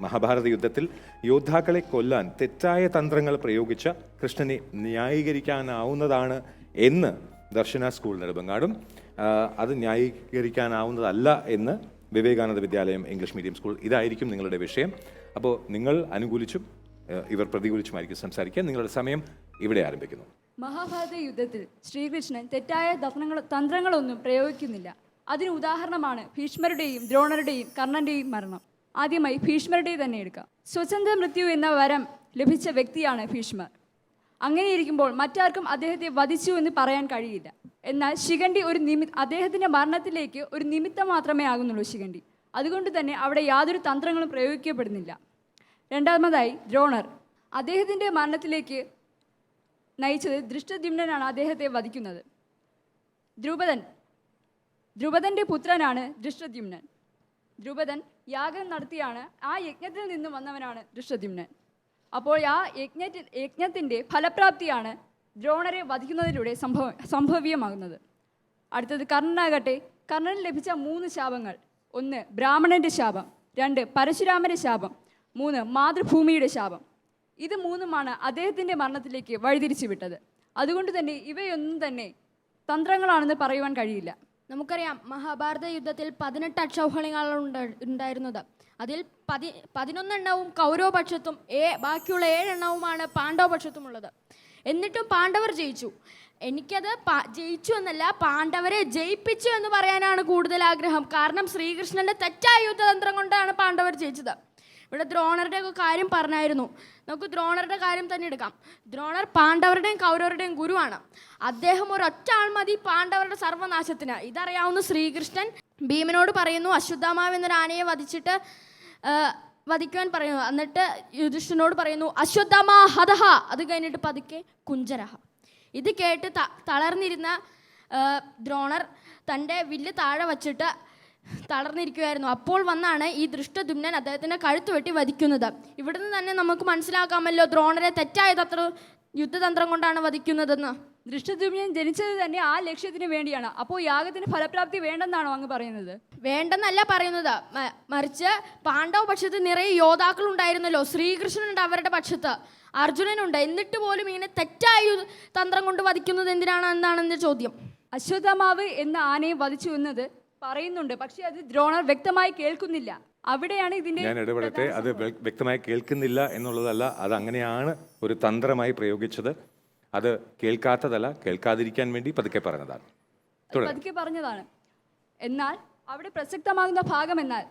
മഹാഭാരത യുദ്ധത്തിൽ യോദ്ധാക്കളെ കൊല്ലാൻ തെറ്റായ തന്ത്രങ്ങൾ പ്രയോഗിച്ച കൃഷ്ണനെ ന്യായീകരിക്കാനാവുന്നതാണ് എന്ന് ദർശന സ്കൂൾ നെടുമങ്ങാടും അത് ന്യായീകരിക്കാനാവുന്നതല്ല എന്ന് വിവേകാനന്ദ വിദ്യാലയം ഇംഗ്ലീഷ് മീഡിയം സ്കൂൾ. ഇതായിരിക്കും നിങ്ങളുടെ വിഷയം. അപ്പോൾ നിങ്ങൾ അനുകൂലിച്ചും ഇവർ പ്രതികൂലിച്ചുമായിരിക്കും സംസാരിക്കുക. നിങ്ങളുടെ സമയം ഇവിടെ ആരംഭിക്കുന്നു. മഹാഭാരത യുദ്ധത്തിൽ ശ്രീകൃഷ്ണൻ തെറ്റായ തന്ത്രങ്ങളൊന്നും പ്രയോഗിക്കുന്നില്ല. അതിന് ഉദാഹരണമാണ് ഭീഷ്മരുടെയും ദ്രോണരുടെയും കർണന്റെയും മരണം. ആദ്യമായി ഭീഷ്മരുടെ തന്നെ എടുക്കാം. സ്വതന്ത്ര മൃത്യു എന്ന വരം ലഭിച്ച വ്യക്തിയാണ് ഭീഷ്മർ. അങ്ങനെയിരിക്കുമ്പോൾ മറ്റാർക്കും അദ്ദേഹത്തെ വധിച്ചു എന്ന് പറയാൻ കഴിയില്ല. എന്നാൽ ശിഖണ്ഡി അദ്ദേഹത്തിൻ്റെ മരണത്തിലേക്ക് ഒരു നിമിത്തം മാത്രമേ ആകുന്നുള്ളൂ ശിഖണ്ഡി. അതുകൊണ്ട് തന്നെ അവിടെ യാതൊരു തന്ത്രങ്ങളും പ്രയോഗിക്കപ്പെടുന്നില്ല. രണ്ടാമതായി ദ്രോണർ. അദ്ദേഹത്തിൻ്റെ മരണത്തിലേക്ക് നയിച്ചത് ദൃഷ്ടദ്യുമ്നനാണ് അദ്ദേഹത്തെ വധിക്കുന്നത്. ദ്രുപദൻ്റെ പുത്രനാണ് ദൃഷ്ടദ്യുമ്നൻ. ദ്രുപദൻ യാഗം നടത്തിയാണ് ആ യജ്ഞത്തിൽ നിന്ന് വന്നവനാണ് ദൃഷ്ടദ്യുമ്നൻ. അപ്പോൾ ആ യജ്ഞത്തിൻ്റെ ഫലപ്രാപ്തിയാണ് ദ്രോണരെ വധിക്കുന്നതിലൂടെ സംഭവ്യമാകുന്നത്. അടുത്തത് കർണനാകട്ടെ, കർണന് ലഭിച്ച 3 ശാപങ്ങൾ: 1 ബ്രാഹ്മണൻ്റെ ശാപം, 2 പരശുരാമൻ്റെ ശാപം, 3 മാതൃഭൂമിയുടെ ശാപം. ഇത് 3ഉമാണ് അദ്ദേഹത്തിൻ്റെ മരണത്തിലേക്ക് വഴിതിരിച്ചു വിട്ടത്. അതുകൊണ്ട് തന്നെ ഇവയൊന്നും തന്നെ തന്ത്രങ്ങളാണെന്ന് പറയുവാൻ കഴിയില്ല. നമുക്കറിയാം, മഹാഭാരത യുദ്ധത്തിൽ 18 അക്ഷൗഹിണികളാണ് ഉണ്ടായിരുന്നത്. അതിൽ 11 എണ്ണവും കൗരവപക്ഷത്തും ബാക്കിയുള്ള 7 എണ്ണവുമാണ് പാണ്ഡവപക്ഷത്തുമുള്ളത്. എന്നിട്ടും പാണ്ഡവർ ജയിച്ചു. എനിക്കത് ജയിച്ചു എന്നല്ല, പാണ്ഡവരെ ജയിപ്പിച്ചു എന്ന് പറയാനാണ് കൂടുതൽ ആഗ്രഹം. കാരണം ശ്രീകൃഷ്ണൻ്റെ തെറ്റായ യുദ്ധതന്ത്രം കൊണ്ടാണ് പാണ്ഡവർ ജയിച്ചത്. ഇവിടെ ദ്രോണരുടെ കാര്യം പറഞ്ഞായിരുന്നു. നമുക്ക് ദ്രോണരുടെ കാര്യം തന്നെ എടുക്കാം. ദ്രോണർ പാണ്ഡവരുടെയും കൗരവരുടെയും ഗുരുവാണ്. അദ്ദേഹം ഒരൊറ്റ ആൾ മതി പാണ്ഡവരുടെ സർവനാശത്തിന്. ഇതറിയാവുന്ന ശ്രീകൃഷ്ണൻ ഭീമനോട് പറയുന്നു, അശ്വത്ഥാമാവ് എന്നൊരു ആനയെ വധിക്കുവാൻ പറയുന്നു. എന്നിട്ട് യുധിഷ്ഠിരനോട് പറയുന്നു, അശ്വത്ഥാമാ ഹതഹ. അത് കഴിഞ്ഞിട്ട് പതുക്കെ കുഞ്ചരഹ. ഇത് കേട്ട് തളർന്നിരുന്ന ദ്രോണർ തൻ്റെ വില്ല് താഴെ വച്ചിട്ട് തളർന്നിരിക്കുകയായിരുന്നു. അപ്പോൾ വന്നാണ് ഈ ദൃഷ്ടദ്യുമ്നൻ അദ്ദേഹത്തിൻ്റെ കഴുത്ത് വെട്ടി വധിക്കുന്നത്. ഇവിടുന്ന് തന്നെ നമുക്ക് മനസ്സിലാക്കാമല്ലോ ദ്രോണരെ തെറ്റായ യുദ്ധതന്ത്രം കൊണ്ടാണ് വധിക്കുന്നതെന്ന്. ദൃഷ്ടദ്യുമ്നൻ ജനിച്ചത് തന്നെ ആ ലക്ഷ്യത്തിന് വേണ്ടിയാണ്. അപ്പോൾ യാഗത്തിന് ഫലപ്രാപ്തി വേണ്ടെന്നാണോ അങ്ങ് പറയുന്നത്? വേണ്ടെന്നല്ല പറയുന്നത്, മറിച്ച് പാണ്ഡവ പക്ഷത്ത് നിറയെ യോദ്ധാക്കൾ ഉണ്ടായിരുന്നല്ലോ. ശ്രീകൃഷ്ണനുണ്ട് അവരുടെ പക്ഷത്ത്, അർജുനനുണ്ട്. എന്നിട്ട് പോലും ഇങ്ങനെ തെറ്റായ തന്ത്രം കൊണ്ട് വധിക്കുന്നത് എന്നാണ് എൻ്റെ ചോദ്യം. അശ്വത്ഥാമാവ് എന്ന ആനയെ വധിച്ചു എന്നത് പറയുന്നുണ്ട്, പക്ഷെ അത് ദ്രോണർ വ്യക്തമായി കേൾക്കുന്നില്ല. അവിടെയാണ് ഇതിന്റെ. ഞാൻ ഇടപെടട്ടെ. അത് വ്യക്തമായി കേൾക്കുന്നില്ല എന്നുള്ളതല്ല, അത് അങ്ങനെയാണ് ഒരു തന്ത്രമായി പ്രയോഗിച്ചത്. അത് കേൾക്കാത്തതല്ല, കേൾക്കാതിരിക്കാൻ വേണ്ടി പതുക്കെ പറഞ്ഞതാണ്. എന്നാൽ അവിടെ പ്രസക്തമാകുന്ന ഭാഗം എന്നാൽ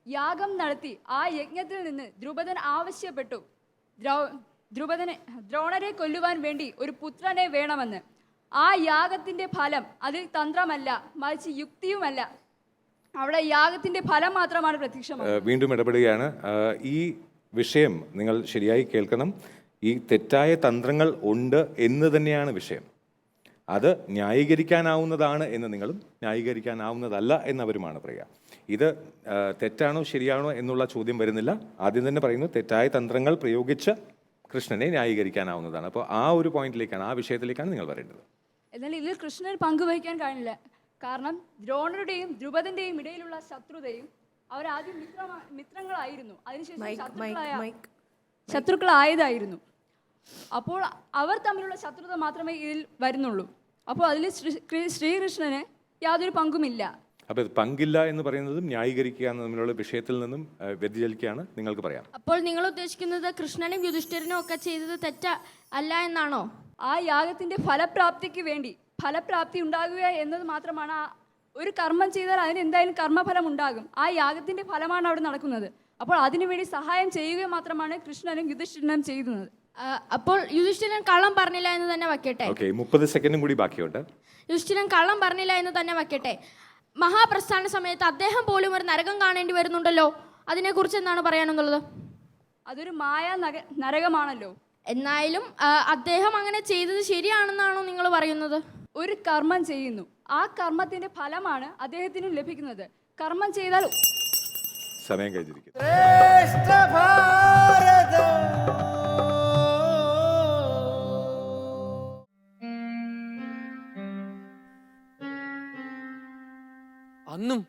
യാഗം നടത്തി ആ യജ്ഞത്തിൽ നിന്ന് ദ്രുപദൻ ആവശ്യപ്പെട്ടു ദ്രോണരെ കൊല്ലുവാൻ വേണ്ടി ഒരു പുത്രനെ വേണമെന്ന്. ആ യാഗത്തിൻ്റെ ഫലം അതിൽ തന്ത്രമല്ല, മറിച്ച് യുക്തിയുമല്ല, അവിടെ യാഗത്തിൻ്റെ ഫലം മാത്രമാണ് പ്രത്യക്ഷമാകുന്നത്. വീണ്ടും ഇടപെടുകയാണ്. ഈ വിഷയം നിങ്ങൾ ശരിയായി കേൾക്കണം. ഈ തെറ്റായ തന്ത്രങ്ങൾ ഉണ്ട് എന്ന് തന്നെയാണ് വിഷയം. അത് ന്യായീകരിക്കാനാവുന്നതാണ് എന്ന് നിങ്ങളും ന്യായീകരിക്കാനാവുന്നതല്ല എന്നവരുമാണ് പറയുക. ഇത് തെറ്റാണോ ശരിയാണോ എന്നുള്ള ചോദ്യം വരുന്നില്ല. ആദ്യം തന്നെ പറയുന്നു തെറ്റായ തന്ത്രങ്ങൾ പ്രയോഗിച്ച് കൃഷ്ണനെ ന്യായീകരിക്കാനാവുന്നതാണ്. അപ്പോൾ ആ ഒരു പോയിന്റിലേക്കാണ്, ആ വിഷയത്തിലേക്കാണ് നിങ്ങൾ പറയേണ്ടത്. എന്നാൽ ഇതിൽ കൃഷ്ണൻ പങ്കുവഹിക്കാൻ കഴിയില്ല. കാരണം ദ്രോണരുടെയും ദ്രുപദന്റെയും ഇടയിലുള്ള ശത്രുതയും അവരാദ്യം മിത്രങ്ങളായിരുന്നു, അതിനുശേഷം ശത്രുക്കളായതായിരുന്നു. അപ്പോൾ അവർ തമ്മിലുള്ള ശത്രുത മാത്രമേ ഇതിൽ വരുന്നുള്ളൂ. അപ്പോൾ അതിൽ ശ്രീകൃഷ്ണന് യാതൊരു പങ്കുമില്ല. അപ്പോൾ പങ്കില്ല എന്ന് പറയുന്നതും ന്യായീകരിക്കുക തമ്മിലുള്ള വിഷയത്തിൽ നിന്നും വ്യതിചലിക്കുകയാണ് നിങ്ങൾക്ക് പറയാം. അപ്പോൾ നിങ്ങൾ ഉദ്ദേശിക്കുന്നത് കൃഷ്ണനും യുധിഷ്ഠിരനും ഒക്കെ ചെയ്തത് തെറ്റ അല്ല എന്നാണോ? ആ യാഗത്തിൻ്റെ ഫലപ്രാപ്തിക്ക് വേണ്ടി ഫലപ്രാപ്തി ഉണ്ടാകുക എന്നത് മാത്രമാണ് ഒരു കർമ്മം ചെയ്താൽ അതിന് എന്തായാലും കർമ്മഫലം ഉണ്ടാകും. ആ യാഗത്തിൻ്റെ ഫലമാണ് അവിടെ നടക്കുന്നത്. അപ്പോൾ അതിനുവേണ്ടി സഹായം ചെയ്യുക മാത്രമാണ് കൃഷ്ണനും യുധിഷ്ഠിരനും ചെയ്യുന്നത്. അപ്പോൾ യുധിഷ്ഠിരൻ കള്ളം പറഞ്ഞില്ല എന്ന് തന്നെ വയ്ക്കട്ടെ. 30 സെക്കൻഡും കൂടി ബാക്കിയുണ്ട്. യുധിഷ്ഠിരൻ കള്ളം പറഞ്ഞില്ല എന്ന് തന്നെ വയ്ക്കട്ടെ. മഹാപ്രസ്ഥാന സമയത്ത് അദ്ദേഹം പോലും ഒരു നരകം കാണേണ്ടി വരുന്നുണ്ടല്ലോ, അതിനെക്കുറിച്ച് എന്താണ് പറയാനുള്ളത്? അതൊരു നരകമാണല്ലോ. എന്നാലും അദ്ദേഹം അങ്ങനെ ചെയ്തത് ശരിയാണെന്നാണോ നിങ്ങൾ പറയുന്നത്? ഒരു കർമ്മം ചെയ്യുന്നു, ആ കർമ്മത്തിന്റെ ഫലമാണ് അദ്ദേഹത്തിന് ലഭിക്കുന്നത്. കർമ്മം ചെയ്താൽ സമയം കഴിഞ്ഞിരിക്കുന്നു. അന്നും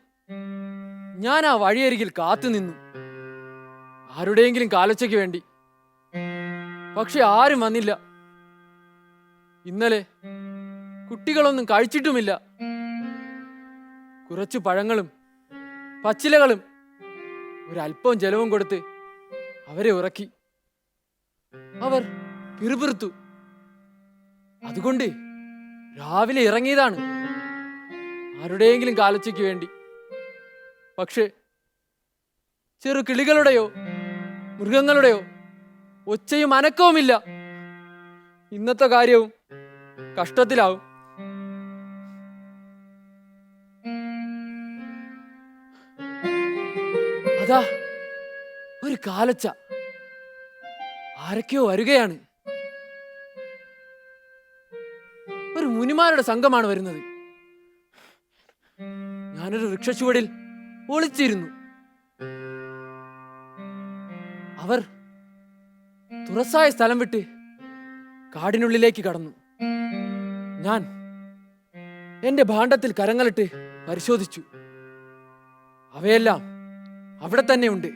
ഞാൻ ആ വഴിയരികിൽ കാത്തുനിന്നു, ആരുടെയെങ്കിലും കാലൊച്ചയ്ക്ക് വേണ്ടി. പക്ഷെ ആരും വന്നില്ല. ഇന്നലെ കുട്ടികളൊന്നും കഴിച്ചിട്ടുമില്ല. കുറച്ചു പഴങ്ങളും പച്ചിലകളും ഒരല്പം ജലവും കൊടുത്ത് അവരെ ഉറക്കി. അവർ പിറുപിറുത്തു. അതുകൊണ്ട് രാവിലെ ഇറങ്ങിയതാണ് ആരുടെയെങ്കിലും കാലൊച്ചയ്ക്ക് വേണ്ടി. പക്ഷേ ചെറു കിളികളുടെയോ മൃഗങ്ങളുടെയോ ഒച്ചയും അനക്കവുമില്ല. ഇന്നത്തെ കാര്യവും കഷ്ടത്തിലാവും. അതാ ഒരു കാലച്ച, ആരൊക്കെയോ വരുകയാണ്. ഒരു മുനിമാരുടെ സംഘമാണ് വരുന്നത്. ഞാനൊരു വൃക്ഷച്ചുവടിൽ ഒളിച്ചിരുന്നു. അവർ തുറസായ സ്ഥലം വിട്ട് കാടിനുള്ളിലേക്ക് കടന്നു. ഞാൻ എന്റെ ഭാണ്ഡത്തിൽ കരങ്ങളിട്ട് പരിശോധിച്ചു. അവയെല്ലാം അവിടെ തന്നെ ഉണ്ട്.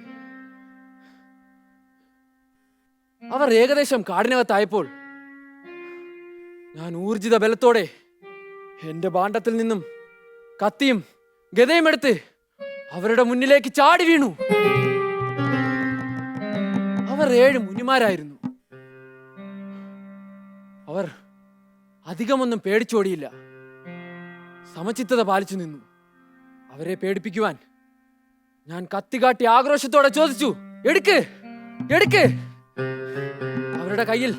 അവർ ഏകദേശം കാടിനകത്തായപ്പോൾ ഞാൻ ഊർജിത ബലത്തോടെ എന്റെ ഭാണ്ഡത്തിൽ നിന്നും കത്തിയും ഗദയും എടുത്ത് അവരുടെ മുന്നിലേക്ക് ചാടി വീണു. അവർ 7 മുനിമാരായിരുന്നു. അവർ അധികമൊന്നും പേടിച്ചോടിയില്ല, സമചിത്തത പാലിച്ചു നിന്നു. അവരെ പേടിപ്പിക്കുവാൻ ഞാൻ കത്തികാട്ടി ആക്രോശത്തോടെ ചോദിച്ചു, എടുക്ക് എടുക്ക്. അവരുടെ കയ്യിൽ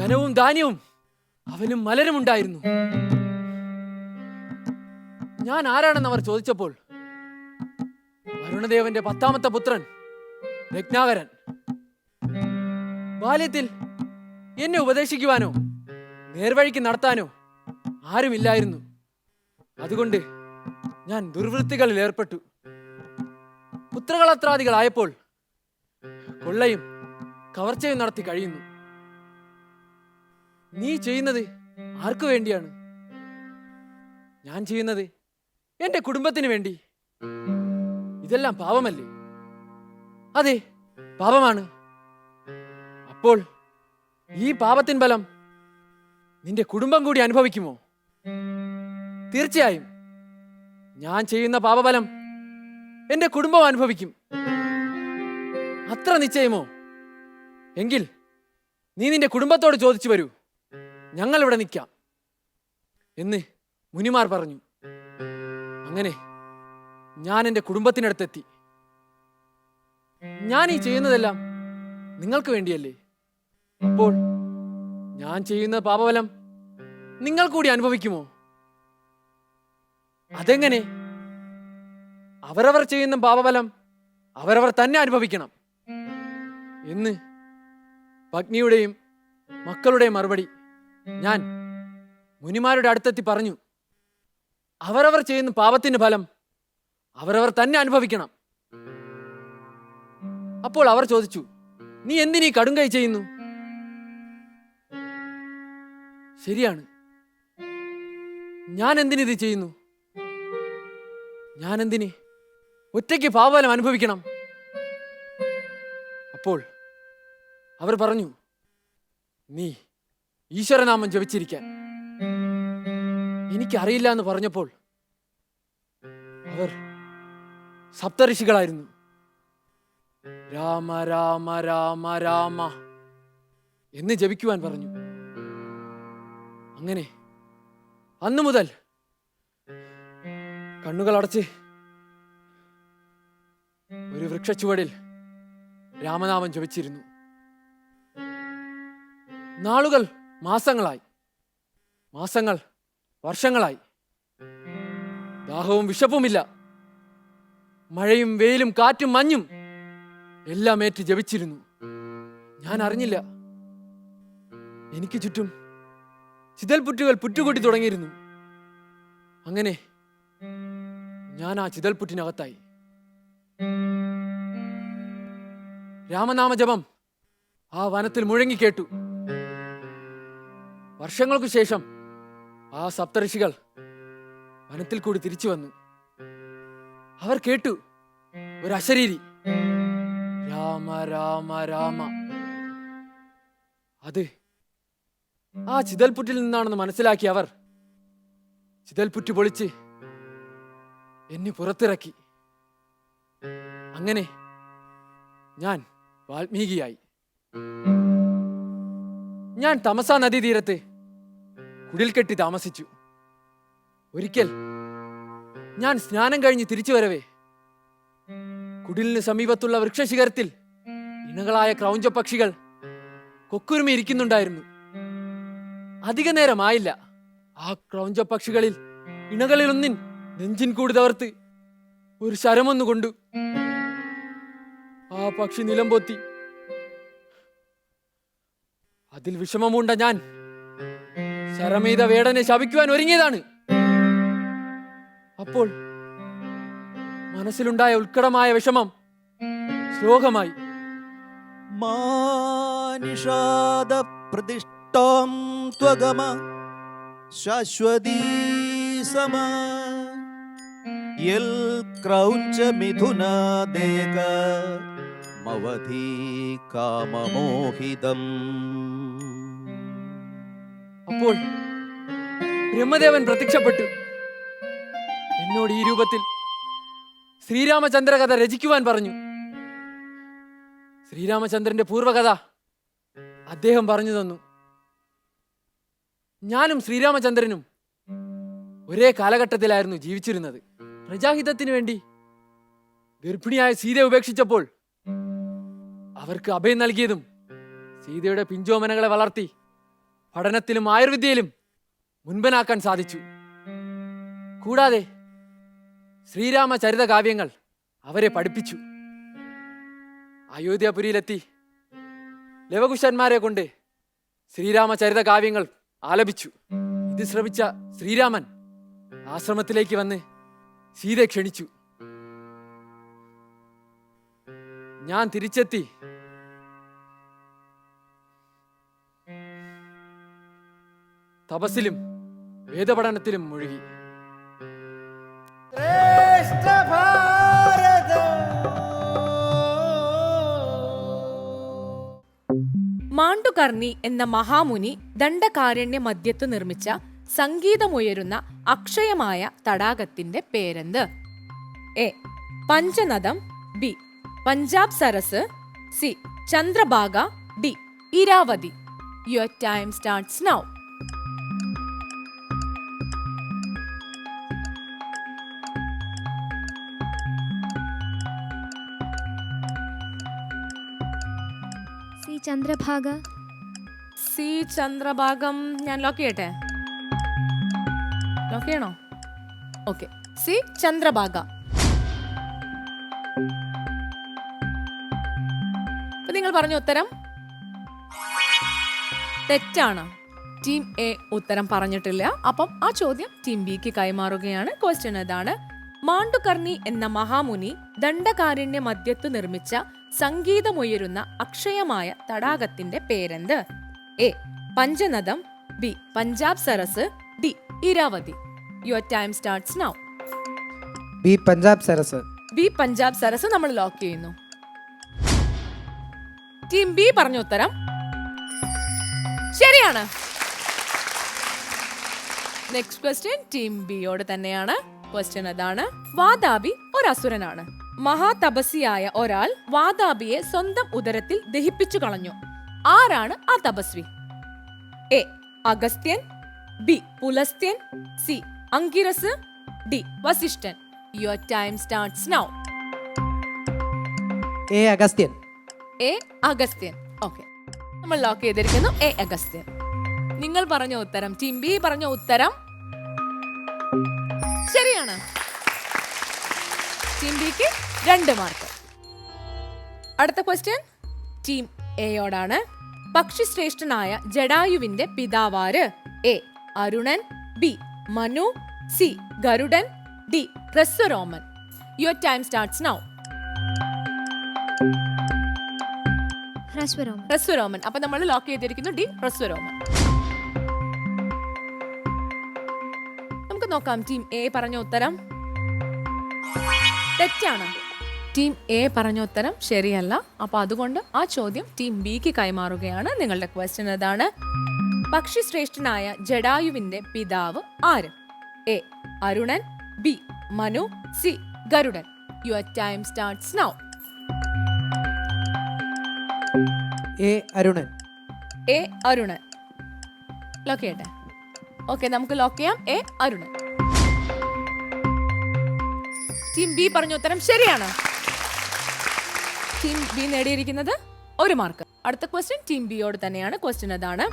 ധനവും ധാന്യവും അവനും മലരും ഉണ്ടായിരുന്നു. ഞാൻ ആരാണെന്ന് അവർ ചോദിച്ചപ്പോൾ വരുണദേവന്റെ 10ാമത്തെ പുത്രൻ രത്നാകരൻ. ബാല്യത്തിൽ എന്നെ ഉപദേശിക്കുവാനോ നേർവഴിക്ക് നടത്താനോ ആരുമില്ലായിരുന്നു. അതുകൊണ്ട് ഞാൻ ദുർവൃത്തികളിൽ ഏർപ്പെട്ടു. പുത്രകളത്രാദികളായപ്പോൾ കൊള്ളയും കവർച്ചയും നടത്തി കഴിയുന്നു. നീ ചെയ്യുന്നത് ആർക്കു വേണ്ടിയാണ്? ഞാൻ ചെയ്യുന്നത് എന്റെ കുടുംബത്തിന് വേണ്ടി. ഇതെല്ലാം പാപമല്ലേ? അതെ, പാപമാണ്. അപ്പോൾ ഈ പാപത്തിൻ ഫലം നിന്റെ കുടുംബം കൂടി അനുഭവിക്കുമോ? തീർച്ചയായും ഞാൻ ചെയ്യുന്ന പാപഫലം എന്റെ കുടുംബം അനുഭവിക്കും. അത്ര നിശ്ചയമോ? എങ്കിൽ നീ നിന്റെ കുടുംബത്തോട് ചോദിച്ചു വരൂ, ഞങ്ങൾ ഇവിടെ നിൽക്കാം എന്ന് മുനിമാർ പറഞ്ഞു. അങ്ങനെ ഞാൻ എൻ്റെ കുടുംബത്തിനടുത്തെത്തി. ഞാൻ ഈ ചെയ്യുന്നതെല്ലാം നിങ്ങൾക്ക് വേണ്ടിയല്ലേ? അപ്പോൾ ഞാൻ ചെയ്യുന്ന പാപഫലം നിങ്ങൾ കൂടി അനുഭവിക്കുമോ? അതെങ്ങനെ? അവരവർ ചെയ്യുന്ന പാപഫലം അവരവർ തന്നെ അനുഭവിക്കണം എന്ന് പത്നിയുടെയും മക്കളുടെയും മറുപടി ഞാൻ മുനിമാരുടെ അടുത്തെത്തി പറഞ്ഞു. അവരവർ ചെയ്യുന്ന പാപത്തിന്റെ ഫലം അവരവർ തന്നെ അനുഭവിക്കണം. അപ്പോൾ അവർ ചോദിച്ചു, നീ എന്തിനീ കടുംകൈ ചെയ്യുന്നു? ശരിയാണ്, ഞാൻ എന്തിനിത് ചെയ്യുന്നു? ഞാൻ എന്തിന് ഒറ്റയ്ക്ക് പാപഫലം അനുഭവിക്കണം? അപ്പോൾ അവർ പറഞ്ഞു, നീ ഈശ്വരനാമം ജപിച്ചിരിക്കാൻ. എനിക്കറിയില്ല എന്ന് പറഞ്ഞപ്പോൾ അവർ സപ്തഋഷികളായിരുന്നു. രാമ രാമ രാമ രാമ എന്ന് ജപിക്കുവാൻ പറഞ്ഞു. അങ്ങനെ അന്നു മുതൽ കണ്ണുകൾ അടച്ച് ഒരു വൃക്ഷച്ചുവടിൽ രാമനാമം ജപിച്ചിരുന്നു. നാളുകൾ മാസങ്ങളായി, മാസങ്ങൾ വർഷങ്ങളായി. ദാഹവും വിശപ്പുമില്ല. മഴയും വെയിലും കാറ്റും മഞ്ഞും എല്ലാം ഏറ്റ് ജപിച്ചിരുന്നു. ഞാൻ അറിഞ്ഞില്ല, എനിക്ക് ചുറ്റും ചിതൽപുറ്റുകൾ പുറ്റുകൂട്ടി തുടങ്ങിയിരുന്നു. അങ്ങനെ ഞാൻ ആ ചിതൽപുറ്റിനകത്തായി. രാമനാമജപം ആ വനത്തിൽ മുഴങ്ങിക്കേട്ടു. വർഷങ്ങൾക്കു ശേഷം ആ സപ്തഋഷികൾ വനത്തിൽ കൂടി തിരിച്ചു വന്നു. അവർ കേട്ടു ഒരു അശരീരി, രാമ രാമ രാമ. അത് ആ ചിതൽപുറ്റിൽ നിന്നാണെന്ന് മനസ്സിലാക്കി അവർ ചിതൽപുറ്റ് പൊളിച്ച് എന്നെ പുറത്തിറക്കി. അങ്ങനെ ഞാൻ വാൽമീകിയായി. ഞാൻ തമസാ നദീതീരത്ത് കുടിൽ കെട്ടി താമസിച്ചു. ഒരിക്കൽ ഞാൻ സ്നാനം കഴിഞ്ഞ് തിരിച്ചു വരവേ കുടിലിന് സമീപത്തുള്ള വൃക്ഷശിഖരത്തിൽ ഇണകളായ ക്രൗഞ്ചപക്ഷികൾ കൊക്കുരുമി ഇരിക്കുന്നുണ്ടായിരുന്നു. അധിക നേരമായില്ല, ആ ക്രൗഞ്ചപക്ഷികളിൽ ഇണകളിലൊന്നിൻ നെഞ്ചിൻ കൂടി തവർത്ത് ഒരു ശരമൊന്നു കൊണ്ടു. ആ പക്ഷി നിലംപൊത്തി. അതിൽ വിഷമമുണ്ട ഞാൻ ശരമീത വേടനെ ശപിക്കുവാൻ ഒരുങ്ങിയതാണ്. അപ്പോൾ മനസ്സിലുണ്ടായ ഉത്കടമായ വിഷമം ശ്ലോകമായി. മാനിഷാദ പ്രതിഷ്ഠാം ത്വഗമ ശാശ്വതീ സമ യൽ ക്രൗഞ്ച മിഥുനാദേക മവധി കാമമോഹിതം. അപ്പോൾ ബ്രഹ്മദേവൻ പ്രത്യക്ഷപ്പെട്ടു. എന്നോട് ഈ രൂപത്തിൽ ശ്രീരാമചന്ദ്ര കഥ രചിക്കുവാൻ പറഞ്ഞു. ശ്രീരാമചന്ദ്രന്റെ പൂർവ്വകഥ അദ്ദേഹം പറഞ്ഞു തന്നു. ഞാനും ശ്രീരാമചന്ദ്രനും ഒരേ കാലഘട്ടത്തിലായിരുന്നു ജീവിച്ചിരുന്നത്. പ്രജാഹിതത്തിനു വേണ്ടി ഗർഭിണിയായ സീതയെ ഉപേക്ഷിച്ചപ്പോൾ അവർക്ക് അഭയം നൽകിയതും സീതയുടെ പിഞ്ചോമനകളെ വളർത്തി പഠനത്തിലും ആയുർവിദ്യയിലും മുൻപനാക്കാൻ സാധിച്ചു. കൂടാതെ ശ്രീരാമചരിത കാവ്യങ്ങൾ അവരെ പഠിപ്പിച്ചു. അയോധ്യാപുരിയിലെത്തി ലവകുശന്മാരെ കൊണ്ട് ശ്രീരാമചരിത കാവ്യങ്ങൾ ആലപിച്ചു. ഇത് ശ്രമിച്ച ശ്രീരാമൻ ആശ്രമത്തിലേക്ക് വന്ന് സീതയെ ക്ഷണിച്ചു. ഞാൻ തിരിച്ചെത്തി തപസ്സിലും വേദപഠനത്തിലും മുഴുകി. മാണ്ഡുകർണി എന്ന മഹാമുനി ദണ്ഡകാരണ്യ മധ്യത്ത് നിർമ്മിച്ച സംഗീതമുയരുന്ന അക്ഷയമായ തടാകത്തിന്റെ പേരെന്ത്? A. Panchanadam, B. Punjab Saras, C. Chandrabhaga, D. Iravati. Your time starts now. C Chandrabhaga. C Chandrabhagam ഞാൻ ലോക്ക് ചെയ്യട്ടെ? ലോക്ക് ചെയ്യണോ? Okay, C Chandrabhaga. അപ്പൊ നിങ്ങൾ പറഞ്ഞ ഉത്തരം തെറ്റാണ്. ടീം എ ഉത്തരം പറഞ്ഞിട്ടില്ല. അപ്പം ആ ചോദ്യം ടീം ബിക്ക് കൈമാറുകയാണ്. ക്വസ്റ്റ്യൻ ഇതാണ്: മാണ്ഡുകർണി എന്ന മഹാമുനി ദണ്ഡകാരണ്യ മധ്യത്ത് നിർമ്മിച്ച സംഗീതമുയരുന്ന അക്ഷയമായ തടാകത്തിന്റെ പേരെന്ത്? A. Panchanadam, B. Punjab Saras, D. Iravati. Your time starts now. B. Punjab Saras. B. Punjab Saras നമ്മൾ ലോക്ക് ചെയ്യുന്നു. ടീം ബി പറഞ്ഞ ഉത്തരം ശരിയാണ്. നെക്സ്റ്റ് ക്വസ്റ്റ്യൻ ടീം ബിയോട് തന്നെയാണ്. ക്വസ്റ്റ്യൻ അതാണ്: വാതാബി ഒരു അസുരനാണ്. മഹാതപസ്വിയായ ഒരാൾ വാതാബിയെ സ്വന്തം ഉദരത്തിൽ ദഹിപ്പിച്ചു കളഞ്ഞു. ആരാണ് ആ തപസ്വി? A. Agastyan, B Pulastyan, C Angiras, D Vasishthan. Your time starts now. A Agastyan. A Agastyan. Okay, നമ്മൾ ലോക്ക് ചെയ്തിരിക്കുന്നു എ അഗസ്ത്യൻ. നിങ്ങൾ പറഞ്ഞ ഉത്തരം, ടീം ബി പറഞ്ഞ ഉത്തരം ശരിയാണ്. ടീം ബിക്ക് 2 മാർക്ക്. അടുത്ത ക്വസ്റ്റ്യൻ ടീം എയോടാണ്. പക്ഷിശ്രേഷ്ഠനായ ജടായുവിന്റെ പിതാവാര്? A Arunan, B Manu, C Garudan, D Hrasvaroman. Your time starts now. Hrasvaroman. അപ്പൊ നമ്മൾ ലോക്ക് ചെയ്തിരിക്കുന്നു ഡി ഹ്രസ്വരോമൻ. നമുക്ക് നോക്കാം. ടീം എ പറഞ്ഞ ഉത്തരം തെറ്റാണ്. ടീം എ പറഞ്ഞ ഉത്തരം ശരിയല്ല. അപ്പൊ അതുകൊണ്ട് ആ ചോദ്യം ടീം ബിക്ക് കൈമാറുകയാണ്. നിങ്ങളുടെ ക്വസ്റ്റ്യൻ അതാണ്: പക്ഷിശ്രേഷ്ഠനായ ജടായുവിന്റെ പിതാവ് ആര്? A Arunan, B Manu, C Garudan. Your time starts now. A Arunan. A Arunan. Lock ചെയ്യട്ടെ? ഓക്കെ, നമുക്ക് ലോക്ക് ചെയ്യാം എ അരുണൻ. ടീം ബി പറഞ്ഞ ഉത്തരം ശരിയാണ്. ടീം ബി നേടിയിരിക്കുന്നത് 1 മാർക്ക്. അടുത്ത ക്വസ്റ്റ്യൻ ടീം ബിയോട് തന്നെയാണ്. ക്വസ്റ്റ്യൻ അതാണ്: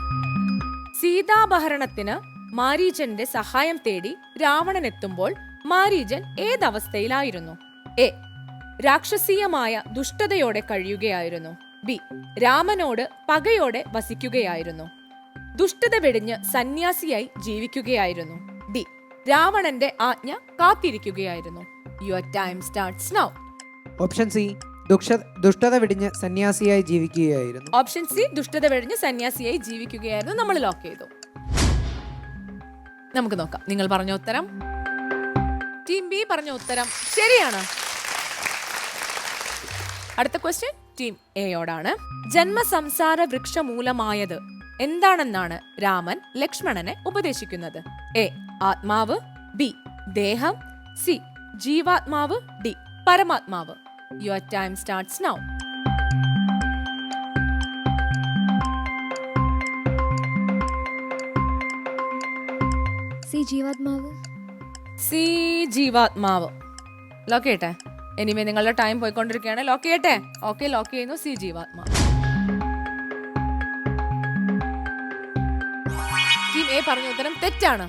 സീതാപഹരണത്തിന് മാരീചന്റെ സഹായം തേടി രാവണൻ എത്തുമ്പോൾ മാരീചൻ ഏതവസ്ഥയിലായിരുന്നു? എ രാക്ഷസീയമായ ദുഷ്ടതയോടെ കഴിയുകയായിരുന്നു, ബി രാമനോട് പകയോടെ വസിക്കുകയായിരുന്നു, ദുഷ്ടത വെടിഞ്ഞ് സന്യാസിയായി ജീവിക്കുകയായിരുന്നു, ഡി രാവണന്റെ ആജ്ഞ കാത്തിരിക്കുകയായിരുന്നു. Your time starts now. Option C ദുഷ്ടത വെടിഞ്ഞ് സന്യാസിയായി ജീവിക്കുകയായിരുന്നു. ഓപ്ഷൻ സി ദുഷ്ടത വെടിഞ്ഞ് സന്യാസിയായി ജീവിക്കുകയായിരുന്നു. നമ്മൾ ലോക്ക് ചെയ്തു. നമുക്ക് നോക്കാം. നിങ്ങൾ പറഞ്ഞ ഉത്തരം, ടീം ബി പറഞ്ഞ ഉത്തരം ശരിയാണ്. അടുത്ത ക്വസ്റ്റ്യൻ ടീം എയോടാണ്. ജന്മസംസാര വൃക്ഷമൂലമായത് എന്താണെന്നാണ് രാമൻ ലക്ഷ്മണനെ ഉപദേശിക്കുന്നത്? എ ആത്മാവ്, ബി ദേഹം, സി ജീവാത്മാവ്, ഡി പരമാത്മാവ്. Your time starts now. C ജീവാത്മാവ്. സി ജീവാത്മാവ്. ലോക്ക് ചെയ്യട്ടെ? എനിവേ നിങ്ങളുടെ ടൈം പോയിക്കൊണ്ടിരിക്കുകയാണ്. ലോക്ക് ചെയ്യട്ടെ? ഓക്കെ, ലോക്ക് ചെയ്യുന്നു. സി ജീവാത്മാവ്. ടീം എ പറഞ്ഞ ഉത്തരം തെറ്റാണ്.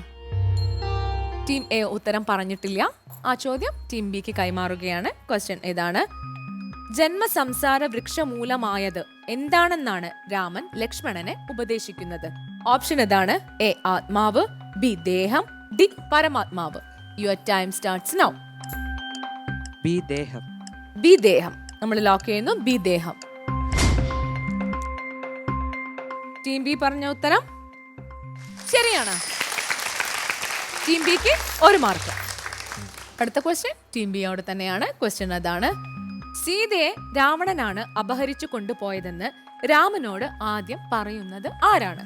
ടീം എ ഉത്തരം പറഞ്ഞിട്ടില്ല. ആ ചോദ്യം ടീം ബിക്ക് കൈമാറുകയാണ്. ക്വസ്റ്റ്യൻ ഇതാണ്: ജന്മസംസാര വൃക്ഷമൂലമായത് എന്താണെന്നാണ് രാമൻ ലക്ഷ്മണനെ ഉപദേശിക്കുന്നത്? ഓപ്ഷൻ ഇതാണ്: എ ആത്മാവ്, ബി ദേഹം, ഡി പരമാത്മാവ്. Your time starts now. B ദേഹം. ബി ദേഹം. നമ്മൾ ലോക്ക് ചെയ്യുന്നു ബി ദേഹം. ടീം ബി പറഞ്ഞ ഉത്തരം ശരിയാണ്. ടീം ബിക്ക് 1 മാർക്ക്. അടുത്ത ക്വസ്റ്റ്യൻ ടീം ബിയോട് തന്നെയാണ്. ക്വസ്റ്റ്യൻ അതാണ്: സീതയെ രാവണനാണ് അപഹരിച്ചു കൊണ്ടുപോയതെന്ന് രാമനോട് ആദ്യം പറയുന്നത് ആരാണ്?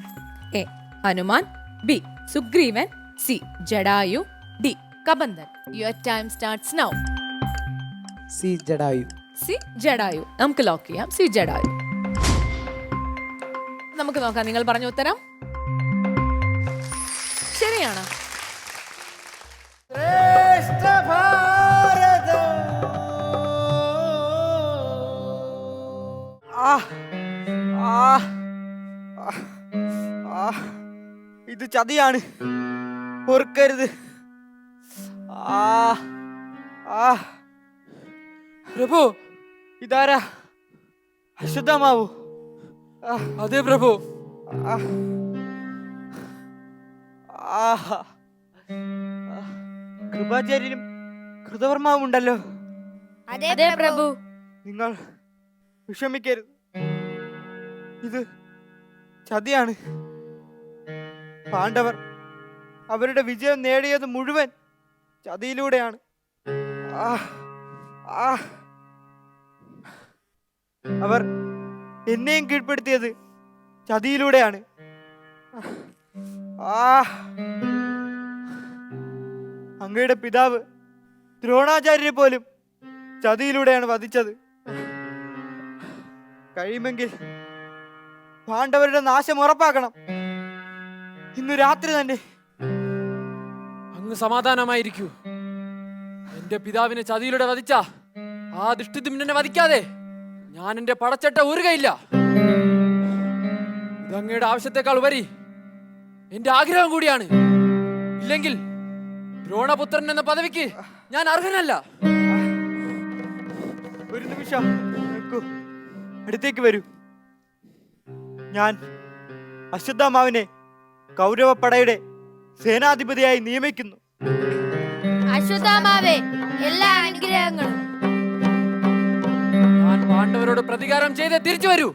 A Hanuman, B Sugreevan, C Jatayu, D Kabandhan. Your time starts now. C Jatayu. C Jatayu. നമുക്ക് ലോക്ക് ചെയ്യാം സി ജടായു. നമുക്ക് നോക്കാം. നിങ്ങൾ പറഞ്ഞ ഉത്തരം ശരിയാണ്. ഇത് ചതിയാണ്, പൊറുക്കരുത്. പ്രഭു, ഇതാരാ? അശുദ്ധമാവൂ? അതെ പ്രഭു. കൃപാചാര്യനും കൃതവർമാവും ഉണ്ടല്ലോ. അതെ പ്രഭു. നിങ്ങൾ വിഷമിക്കരുത്, ഇത് ചതിയാണ്. പാണ്ഡവർ അവരുടെ വിജയം നേടിയത് മുഴുവൻ ചതിയിലൂടെയാണ്. അവർ എന്നെയും കീഴ്പ്പെടുത്തിയത് ചതിയിലൂടെയാണ്. അങ്ങയുടെ പിതാവ് ദ്രോണാചാര്യരെ പോലും ചതിയിലൂടെയാണ് വധിച്ചത്. കഴിയുമെങ്കിൽ പാണ്ഡവരുടെ നാശം ഉറപ്പാക്കണം. ഇന്ന് രാത്രി തന്നെ അങ്ങ് സമാധാനമായിരിക്കൂ. എന്റെ പിതാവിനെ ചതിയിലൂടെ വധിച്ച ആ ദുഷ്ടദിമ്നനെ വധിക്കാതെ ഞാൻ എന്റെ പടച്ചട്ട ഊരുകയില്ല. ഇതങ്ങയുടെ ആവശ്യത്തെക്കാൾ ഉപരി എന്റെ ആഗ്രഹം കൂടിയാണ്. ഇല്ലെങ്കിൽ ദ്രോണപുത്രൻ എന്ന പദവിക്ക് ഞാൻ അർഹനല്ല. ഒരു നിമിഷം നിൽക്കൂ, അടുത്തേക്ക് വരൂ. ഞാൻ അശ്വത്ഥാമാവിനെ കൗരവപ്പടയുടെ സേനാധിപതിയായി നിയമിക്കുന്നു. അശ്വത്ഥാമാവേ, എല്ലാ അനുഗ്രഹങ്ങളും. ഞാൻ പാണ്ഡവരോട് പ്രതികാരം ചെയ്ത് തിരിച്ചു വരൂ.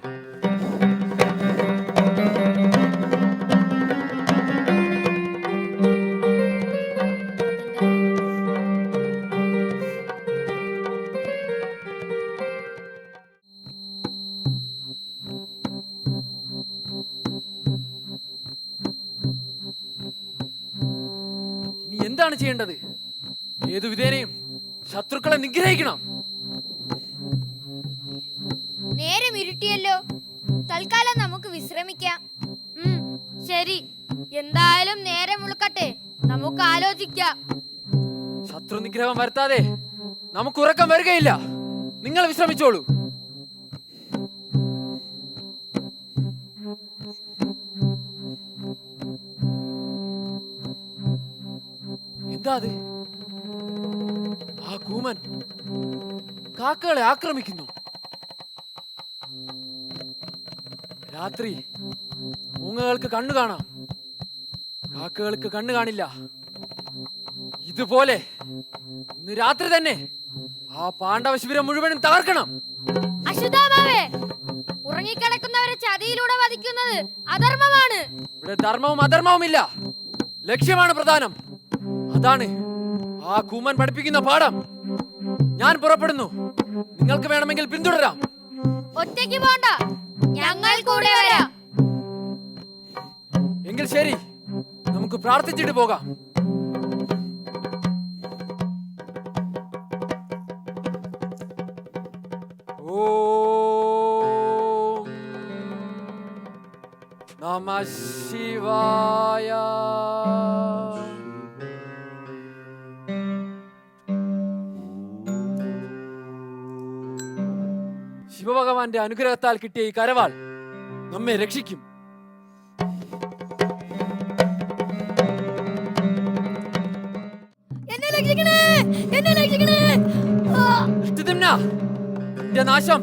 ഇനി എന്താണ് ചെയ്യേണ്ടത്? ഏതു വിധേനയും ശത്രുക്കളെ നിഗ്രഹിക്കണം. നേരം ഇരുട്ടിയല്ലോ, തൽക്കാലം നമുക്ക് വിശ്രമിക്കാം. ശരി, എന്തായാലും നേരം മുളുക്കട്ടെ, നമുക്ക് ആലോചിക്കാം. ശത്രു നിഗ്രഹം വരുത്താതെ നമുക്ക് ഉറക്കം വരികയില്ല. നിങ്ങൾ വിശ്രമിച്ചോളൂ. എന്താ അത്? ആ കൂമൻ കാക്കകളെ ആക്രമിക്കുന്നു. രാത്രി മൂങ്ങകൾക്ക് കണ്ണു കാണാം, കാക്കകൾക്ക് കണ്ണു കാണില്ല. ഇതുപോലെ ഇന്ന് രാത്രി തന്നെ ആ പാണ്ഡവ ശിബിരം മുഴുവനും തകർക്കണം. അശ്വത്ഥാമാവേ, ഉറങ്ങിക്കിടക്കുന്നവരെ ചതിയിലൂടെ വധിക്കുന്നത് അധർമ്മമാണ്. ഇവിടെ ധർമ്മവും അധർമ്മവും ഇല്ല, ലക്ഷ്യമാണ് പ്രധാനം. അതാണ് ആ കൂമൻ പഠിപ്പിക്കുന്ന പാഠം. ഞാൻ പുറപ്പെടുന്നു. നിങ്ങൾക്ക് വേണമെങ്കിൽ പിന്തുടരാം. ഒറ്റയ്ക്ക് പോണ്ട, ഞങ്ങൾ കൂടെ വരാം. എങ്കിൽ ശരി, നമുക്ക് പ്രാർത്ഥിച്ചിട്ട് പോകാം. ഓം നമഃ ശിവായ. ശിവഭഗവാന്റെ അനുഗ്രഹത്താൽ കിട്ടിയ ഈ കരവാൾ നമ്മെ രക്ഷിക്കും. ദുഷ്ടദിമ്ന, നിന്റെ നാശം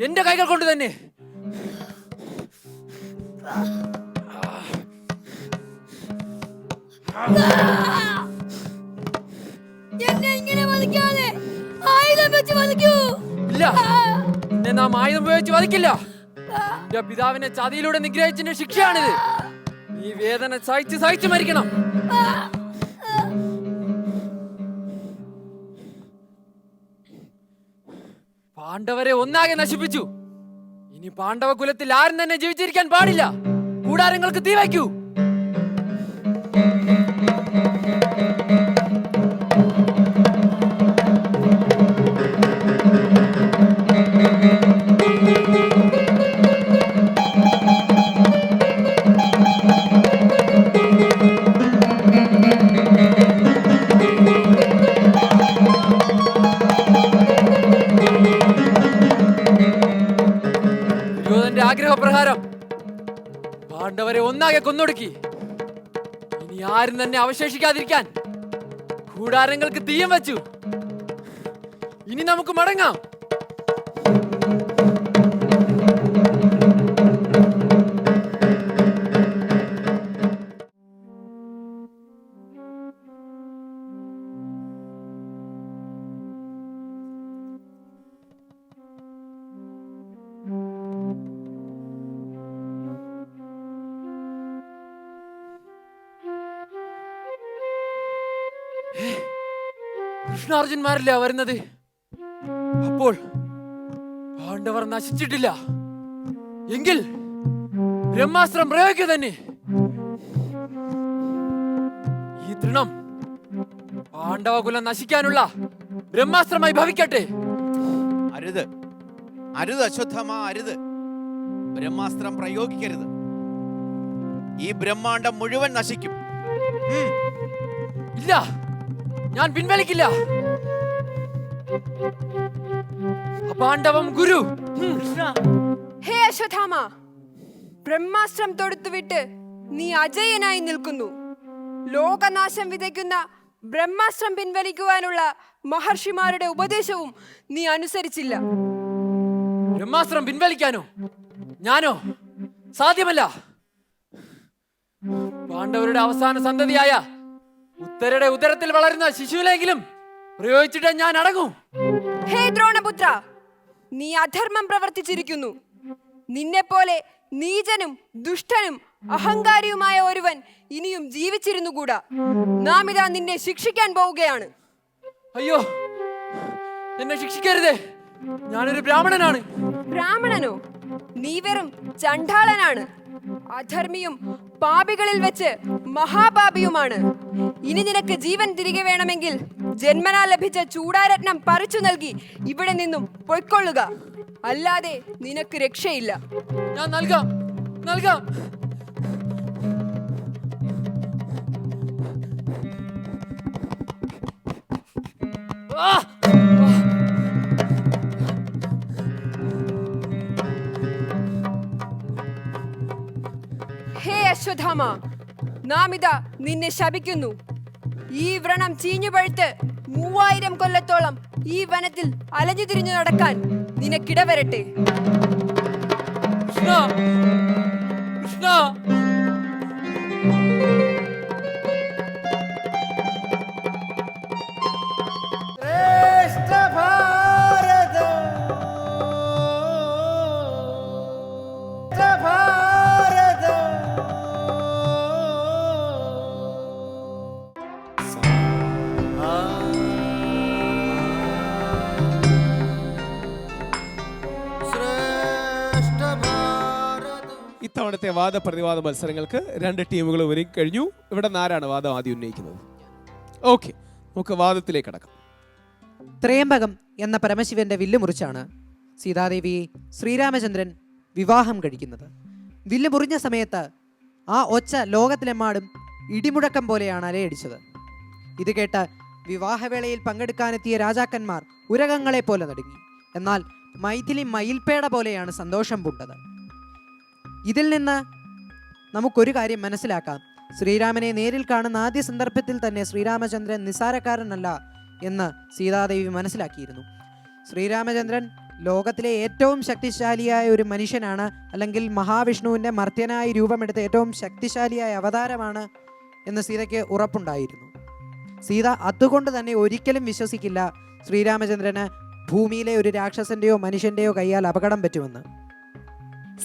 എന്റെ കൈകൾ കൊണ്ട് തന്നെ. ഇല്ല, എന്നെ നാം ആയുധം ഉപയോഗിച്ച് വധിക്കില്ല. എന്റെ പിതാവിനെ ചതിയിലൂടെ നിഗ്രഹിച്ചതിന്റെ ശിക്ഷയാണിത്. ഈ വേദന സഹിച്ച് സഹിച്ച് മരിക്കണം. പാണ്ഡവരെ ഒന്നാകെ നശിപ്പിച്ചു. ഇനി പാണ്ഡവ കുലത്തിൽ ആരും തന്നെ ജീവിച്ചിരിക്കാൻ പാടില്ല. കൂടാരങ്ങൾക്ക് തീ വയ്ക്കൂ. ആഗ്രഹപ്രകാരം പാണ്ഡവരെ ഒന്നാകെ കൊന്നൊടുക്കി. ഇനി ആരും തന്നെ അവശേഷിക്കാതിരിക്കാൻ കൂടാരങ്ങൾക്ക് തീയം വച്ചു. ഇനി നമുക്ക് മടങ്ങാം. കൃഷ്ണാർജുന്മാരല്ല വരുന്നത്. അപ്പോൾ പാണ്ഡവർ നശിച്ചിട്ടില്ല എങ്കിൽ ബ്രഹ്മാസ്ത്രം പ്രയോഗിക്കുക തന്നെ. ഈ തൃണം പാണ്ഡവകുലം നശിക്കാനുള്ള ബ്രഹ്മാസ്ത്രമായി ഭവിക്കട്ടെ. അരുത്, അരുത് അശ്വത്ഥമ, അരുത്. ബ്രഹ്മാസ്ത്രം പ്രയോഗിക്കരുത്. ഈ ബ്രഹ്മാണ്ടം മുഴുവൻ നശിക്കും. ഇല്ല, ഞാൻ പിൻവലിക്കില്ല. അപാണ്ഡവം ഗുരു. ഹേ അശ്വത്ഥാമ, ബ്രഹ്മാസ്ത്രം തൊടുത്തുവിട്ട് നീ അജയനായി നിൽക്കുന്നു. ലോകനാശം വിതയ്ക്കുന്ന ബ്രഹ്മാസ്ത്രം പിൻവലിക്കുവാനുള്ള മഹർഷിമാരുടെ ഉപദേശവും നീ അനുസരിച്ചില്ല. ബ്രഹ്മാസ്ത്രം പിൻവലിക്കാനോ? ഞാനോ? സാധ്യമല്ല. പാണ്ഡവരുടെ അവസാന സന്തതിയായ ഉത്തരയുടെ ഉദരത്തിൽ വളരുന്ന ശിശുവിലെങ്കിലും പ്രയോഗിച്ചിട്ട് ഞാൻ അടങ്ങും. ഹേ ദ്രോണപുത്ര, നീ അധർമ്മം പ്രവർത്തിച്ചിരിക്കുന്നു. നിന്നെപ്പോലെ നീചനും ദുഷ്ടനും അഹങ്കാരിയുമായ ഒരുവൻ ഇനിയും ജീവിച്ചിരുന്നുകൂടാ. നാം ഇതാ നിന്നെ ശിക്ഷിക്കാൻ പോവുകയാണ്. അയ്യോ, എന്നെ ശിക്ഷിക്കരുതേ. ഞാനൊരു ബ്രാഹ്മണനാണ്. ബ്രാഹ്മണനോ? നീ വെറും ചണ്ഡാളനാണ്. അധർമ്മിയും പാപികളിൽ വെച്ച് മഹാപാപിയുമാണ്. ഇനി നിനക്ക് ജീവൻ തിരികെ വേണമെങ്കിൽ ജന്മനാ ലഭിച്ച ചൂടാരത്നം പറിച്ചു നൽകി ഇവിടെ നിന്നും പൊയ്ക്കൊള്ളുക. അല്ലാതെ നിനക്ക് രക്ഷയില്ല. ഞാൻ നൽകാം, നൽകാം. ആ! ഹേ അശ്വത്ഥാമ, നാം ഇതാ നിന്നെ ശപിക്കുന്നു. ഈ വ്രണം ചീഞ്ഞുപഴുത്ത് 3000 കൊല്ലത്തോളം ഈ വനത്തിൽ അലഞ്ഞു തിരിഞ്ഞു നടക്കാൻ നിനക്കിടവരട്ടെ. കൃഷ്ണ, കൃഷ്ണ. ഇത്തവണത്തെ വാദപ്രതിവാദ മത്സരങ്ങൾക്ക് 2 ടീമുകൾ ഒരുങ്ങിക്കഴിഞ്ഞു. ഇവിടെ ആരാണ് വാദം ആദ്യം ഉന്നയിക്കുന്നത്? ഓക്കെ, നമുക്ക് വാദത്തിലേക്ക് കടക്കാം. ത്രയംബകം എന്ന പരമശിവന്റെ വില്ല് മുറിച്ചാണ് സീതാദേവിയെ ശ്രീരാമചന്ദ്രൻ വിവാഹം കഴിക്കുന്നത്. വില്ല് മുറിഞ്ഞ സമയത്ത് ആ ഒച്ച ലോകത്തിലെമ്പാടും ഇടിമുഴക്കം പോലെയാണ് അലയടിച്ചത്. ഇത് കേട്ട് വിവാഹവേളയിൽ പങ്കെടുക്കാനെത്തിയ രാജാക്കന്മാർ ഉരകങ്ങളെ പോലെ നടുങ്ങി. എന്നാൽ മൈഥിലി മയിൽപ്പേട പോലെയാണ് സന്തോഷം പൂണ്ടത്. ഇതിൽ നിന്ന് നമുക്കൊരു കാര്യം മനസ്സിലാക്കാം. ശ്രീരാമനെ നേരിൽ കാണുന്ന ആദ്യ സന്ദർഭത്തിൽ തന്നെ ശ്രീരാമചന്ദ്രൻ നിസ്സാരക്കാരനല്ല എന്ന് സീതാദേവി മനസ്സിലാക്കിയിരുന്നു. ശ്രീരാമചന്ദ്രൻ ലോകത്തിലെ ഏറ്റവും ശക്തിശാലിയായ ഒരു മനുഷ്യനാണ്, അല്ലെങ്കിൽ മഹാവിഷ്ണുവിൻ്റെ മർത്യനായി രൂപമെടുത്ത ഏറ്റവും ശക്തിശാലിയായ അവതാരമാണ് എന്ന് സീതയ്ക്ക് ഉറപ്പുണ്ടായിരുന്നു. സീത അതുകൊണ്ട് തന്നെ ഒരിക്കലും വിശ്വസിക്കില്ല ശ്രീരാമചന്ദ്രന് ഭൂമിയിലെ ഒരു രാക്ഷസന്റെയോ മനുഷ്യന്റെയോ കൈയാൽ അപകടം പറ്റുമെന്ന്.